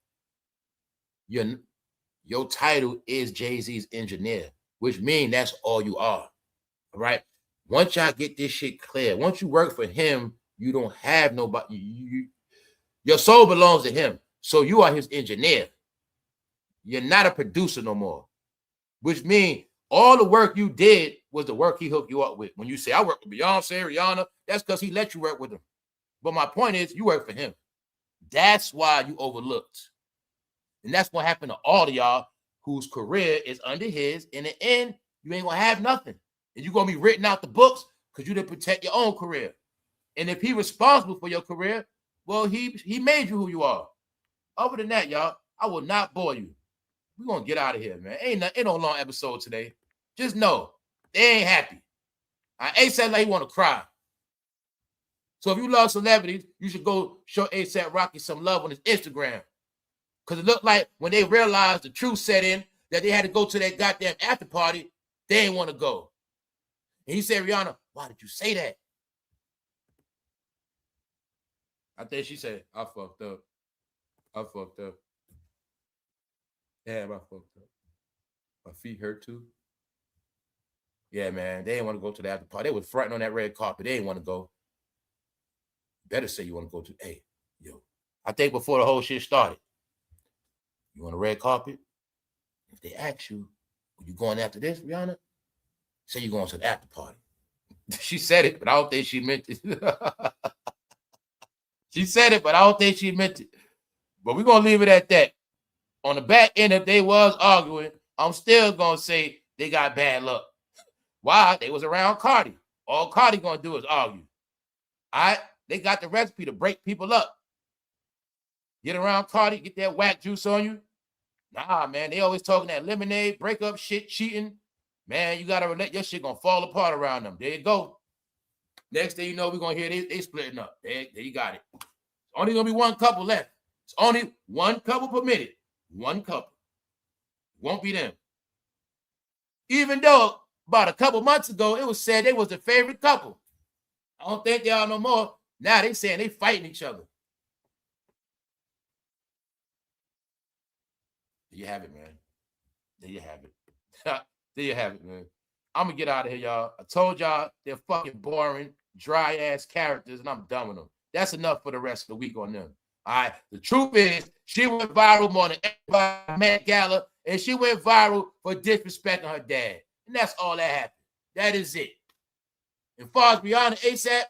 Your title is Jay-Z's engineer, which means that's all you are. All right? Once y'all get this shit clear, once you work for him, you don't have nobody. Your soul belongs to him. So you are his engineer. You're not a producer no more. Which means all the work you did was the work he hooked you up with. When you say, I work with Beyonce, Rihanna, that's because he let you work with him. But my point is, you work for him. That's why you overlooked. And that's what happened to all of y'all whose career is under his. In the end, you ain't going to have nothing. And you're going to be written out the books because you didn't protect your own career. And if he's responsible for your career, well, he made you who you are. Other than that, y'all, I will not bore you. We're going to get out of here, man. Ain't no long episode today. Just know, they ain't happy. ASAP like he want to cry. So if you love celebrities, you should go show ASAP Rocky some love on his Instagram. Because it looked like when they realized the truth set in, that they had to go to that goddamn after party, they didn't want to go. And he said, Rihanna, why did you say that? I think she said, I fucked up. Damn, I fucked up. My feet hurt too. Yeah, man, they didn't want to go to the after party. They was fronting on that red carpet. They didn't want to go. Better say you want to go to, hey, yo. I think before the whole shit started, you on a red carpet? If they ask you, are you going after this, Rihanna? Say you're going to the after party. She said it, but I don't think she meant it. She said it, but I don't think she meant it. But we're going to leave it at that. On the back end, if they was arguing, I'm still going to say they got bad luck. Why? They was around Cardi. All Cardi going to do is argue. All right? They got the recipe to break people up. Get around Cardi, get that whack juice on you. Nah, man, they always talking that lemonade, breakup shit, cheating. Man, you got to let your shit going to fall apart around them. There you go. Next thing you know, we're going to hear they splitting up. There you got it. It's only going to be one couple left. It's only one couple permitted. One couple. Won't be them. Even though about a couple months ago, it was said they was the favorite couple. I don't think they are no more. Now they saying they fighting each other. There you have it, man. There you have it. There you have it, man. I'm going to get out of here, y'all. I told y'all they're fucking boring, dry-ass characters, and I'm done with them. That's enough for the rest of the week on them. All right. The truth is, she went viral more than everybody Met Gala, and she went viral for disrespecting her dad. And that's all that happened. That is it. As far as Rihanna ASAP,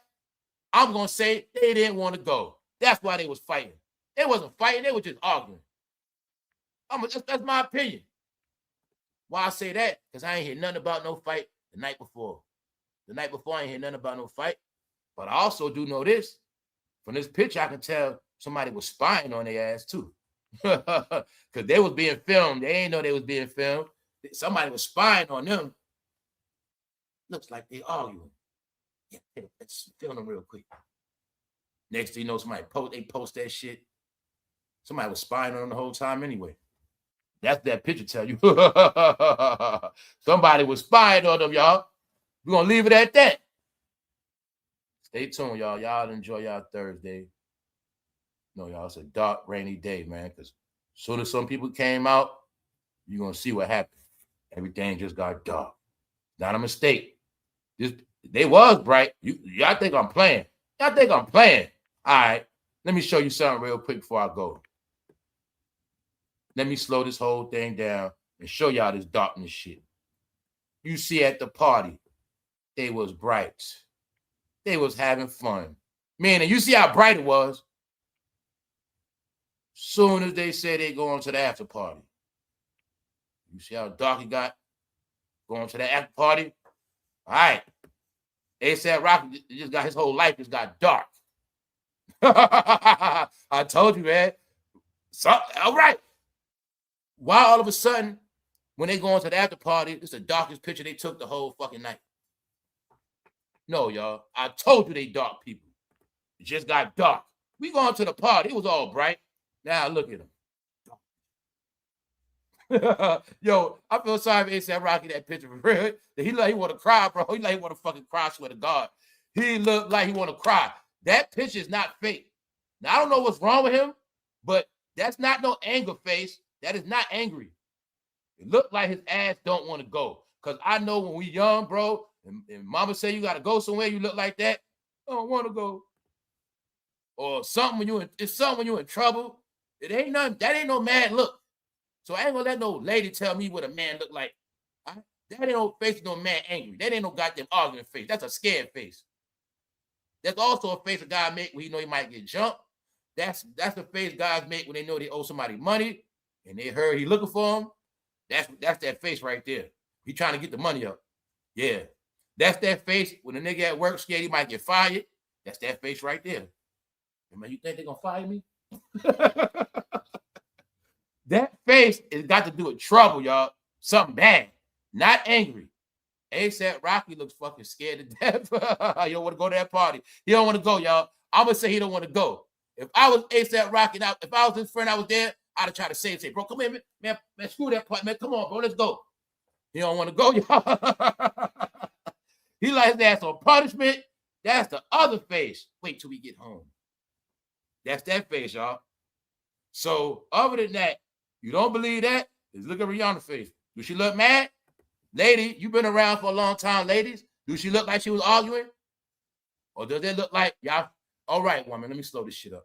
I'm going to say they didn't want to go. That's why they was fighting. They wasn't fighting. They were just arguing. That's my opinion. Why I say that? Because I ain't hear nothing about no fight the night before. The night before, I ain't hear nothing about no fight. But I also do know this. From this picture, I can tell somebody was spying on their ass too. Because they was being filmed. They ain't know they was being filmed. Somebody was spying on them. Looks like they arguing. Yeah, let's film them real quick. Next thing you know, they post that shit. Somebody was spying on them the whole time anyway. That's that picture tell you. Somebody was spying on them, y'all. We're going to leave it at that. Stay tuned, y'all. Y'all enjoy y'all Thursday. No, y'all, it's a dark, rainy day, man. Because as soon as some people came out, you're gonna see what happened. Everything just got dark. Not a mistake. They was bright. Y'all think I'm playing? Y'all think I'm playing? All right. Let me show you something real quick before I go. Let me slow this whole thing down and show y'all this darkness shit. You see at the party, they was bright. They was having fun. Meaning, you see how bright it was. Soon as they say they going to the after party. You see how dark it got? Going to the after party? All right. Asaprocky just got his whole life just got dark. I told you, man. So, all right. Why all of a sudden, when they go into the after party, it's the darkest picture they took the whole fucking night? No, y'all. I told you they dark people. It just got dark. We going to the party. It was all bright. Now look at him. Yo, I feel sorry for Asaprocky, that picture for real. He like he want to cry, bro. He like he want to fucking cry, swear to God. He looked like he want to cry. That picture is not fake. Now, I don't know what's wrong with him, but that's not no anger face. That is not angry. It looked like his ass don't want to go. Because I know when we young, bro, and mama say you got to go somewhere, you look like that. I don't want to go. Or something when you're in trouble. It ain't nothing. That ain't no mad look. So I ain't gonna let no lady tell me what a man look like. That ain't no face of no man angry. That ain't no goddamn arguing face. That's a scared face. That's also a face a guy make when he know he might get jumped. That's the face guys make when they know they owe somebody money and they heard he looking for them. That's that face right there. He trying to get the money up. Yeah. That's that face when a nigga at work scared he might get fired. That's that face right there. Man, you think they're gonna fire me? That face has got to do with trouble, y'all. Something bad. Not angry. Asaprocky looks fucking scared to death. He don't want to go to that party. He don't want to go, y'all. I'm going to say he don't want to go. If I was Asaprocky, if I was his friend, I was there, I'd have tried to say, bro, come here, man, screw that part, man. Come on, bro, let's go. He don't want to go, y'all. He like his ass on punishment. That's the other face. Wait till we get home. That's that face, y'all. So other than that, you don't believe that? Just look at Rihanna's face. Do she look mad? Lady, you've been around for a long time, ladies. Do she look like she was arguing? Or does it look like y'all? All right, woman, let me slow this shit up.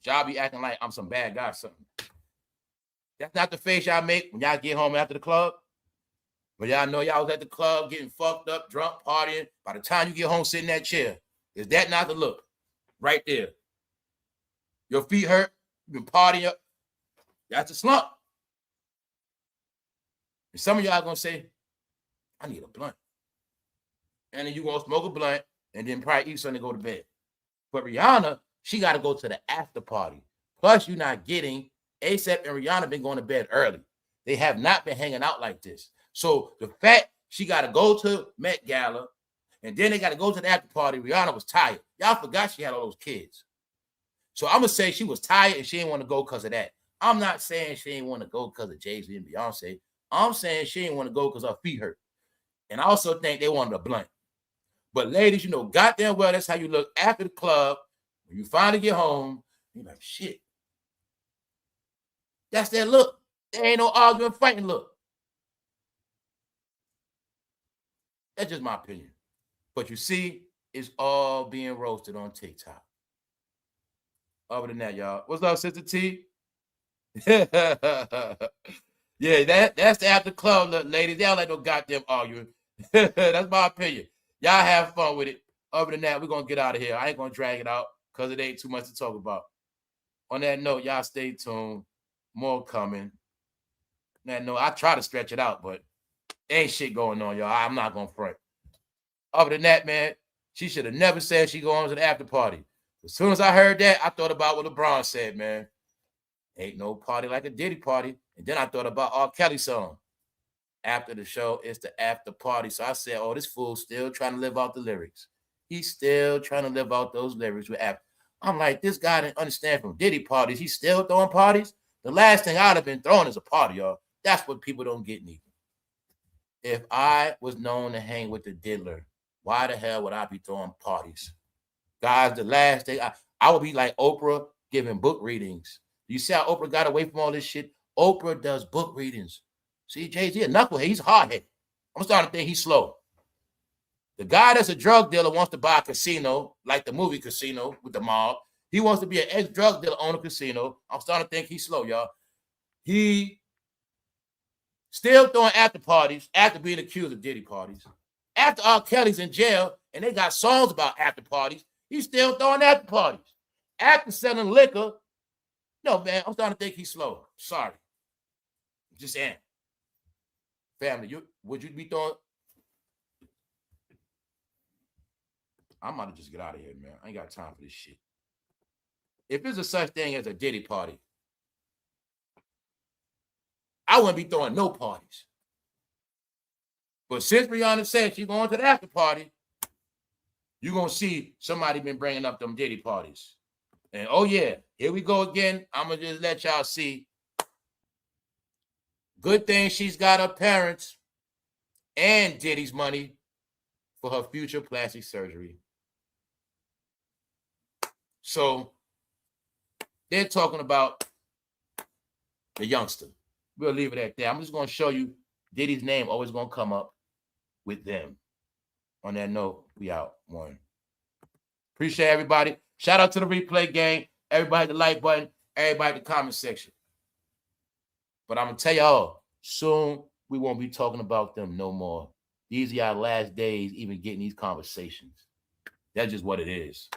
Y'all be acting like I'm some bad guy or something. That's not the face y'all make when y'all get home after the club. But y'all know y'all was at the club getting fucked up, drunk, partying. By the time you get home, sit in that chair. Is that not the look? Right there. Your feet hurt. You've been partying up. That's a slump. And some of y'all going to say, I need a blunt. And then you going to smoke a blunt and then probably eat something and go to bed. But Rihanna, she got to go to the after party. Plus, you're not getting, ASAP and Rihanna been going to bed early. They have not been hanging out like this. So the fact she got to go to Met Gala and then they got to go to the after party, Rihanna was tired. Y'all forgot she had all those kids. So I'm going to say she was tired and she didn't want to go because of that. I'm not saying she didn't want to go because of Jay-Z and Beyonce. I'm saying she didn't want to go because her feet hurt. And I also think they wanted a blunt. But ladies, you know goddamn well that's how you look after the club. When you finally get home, you're like, shit. That's that look. There ain't no arguing, fighting look. That's just my opinion. But you see, it's all being roasted on TikTok. Other than that, y'all. What's up, Sister T? Yeah, that's the after club, ladies. They don't like no goddamn arguing. That's my opinion. Y'all have fun with it. Other than that, we're going to get out of here. I ain't going to drag it out because it ain't too much to talk about. On that note, y'all stay tuned. More coming. On that note, I try to stretch it out, but ain't shit going on, y'all. I'm not going to front. Other than that, man, she should have never said she going to the after party. As soon as I heard that, I thought about what LeBron said, man. Ain't no party like a Diddy party. And then I thought about R. Kelly's song. After the show, it's the after party. So I said, oh, this fool's still trying to live out the lyrics. He's still trying to live out those lyrics with after. I'm like, this guy didn't understand from Diddy parties. He's still throwing parties. The last thing I'd have been throwing is a party, y'all. That's what people don't get, neither. If I was known to hang with the diddler, why the hell would I be throwing parties? Guys, the last thing, I would be like Oprah giving book readings. You see how Oprah got away from all this shit? Oprah does book readings. See, Jay-Z a knucklehead. He's hard-headed. I'm starting to think he's slow. The guy that's a drug dealer wants to buy a casino, like the movie Casino with the mob. He wants to be an ex-drug dealer, own a casino. I'm starting to think he's slow, y'all. He still throwing after parties after being accused of Diddy parties. After R. Kelly's in jail and they got songs about after parties, he's still throwing after parties. After selling liquor, no, man, I'm starting to think he's slow. Sorry. Just saying. Family, would you be throwing? I'm about to just get out of here, man. I ain't got time for this shit. If there's a such thing as a Diddy party, I wouldn't be throwing no parties. But since Rihanna said she's going to the after party, you're going to see somebody been bringing up them Diddy parties. And oh yeah, here we go again. I'm going to just let y'all see. Good thing she's got her parents and Diddy's money for her future plastic surgery. So they're talking about the youngster. We'll leave it at that. I'm just going to show you Diddy's name always going to come up with them. On that note, we out. One. Appreciate everybody. Shout out to the replay gang. Everybody the like button. Everybody the comment section. But I'm going to tell y'all, soon we won't be talking about them no more. These are our last days even getting these conversations. That's just what it is.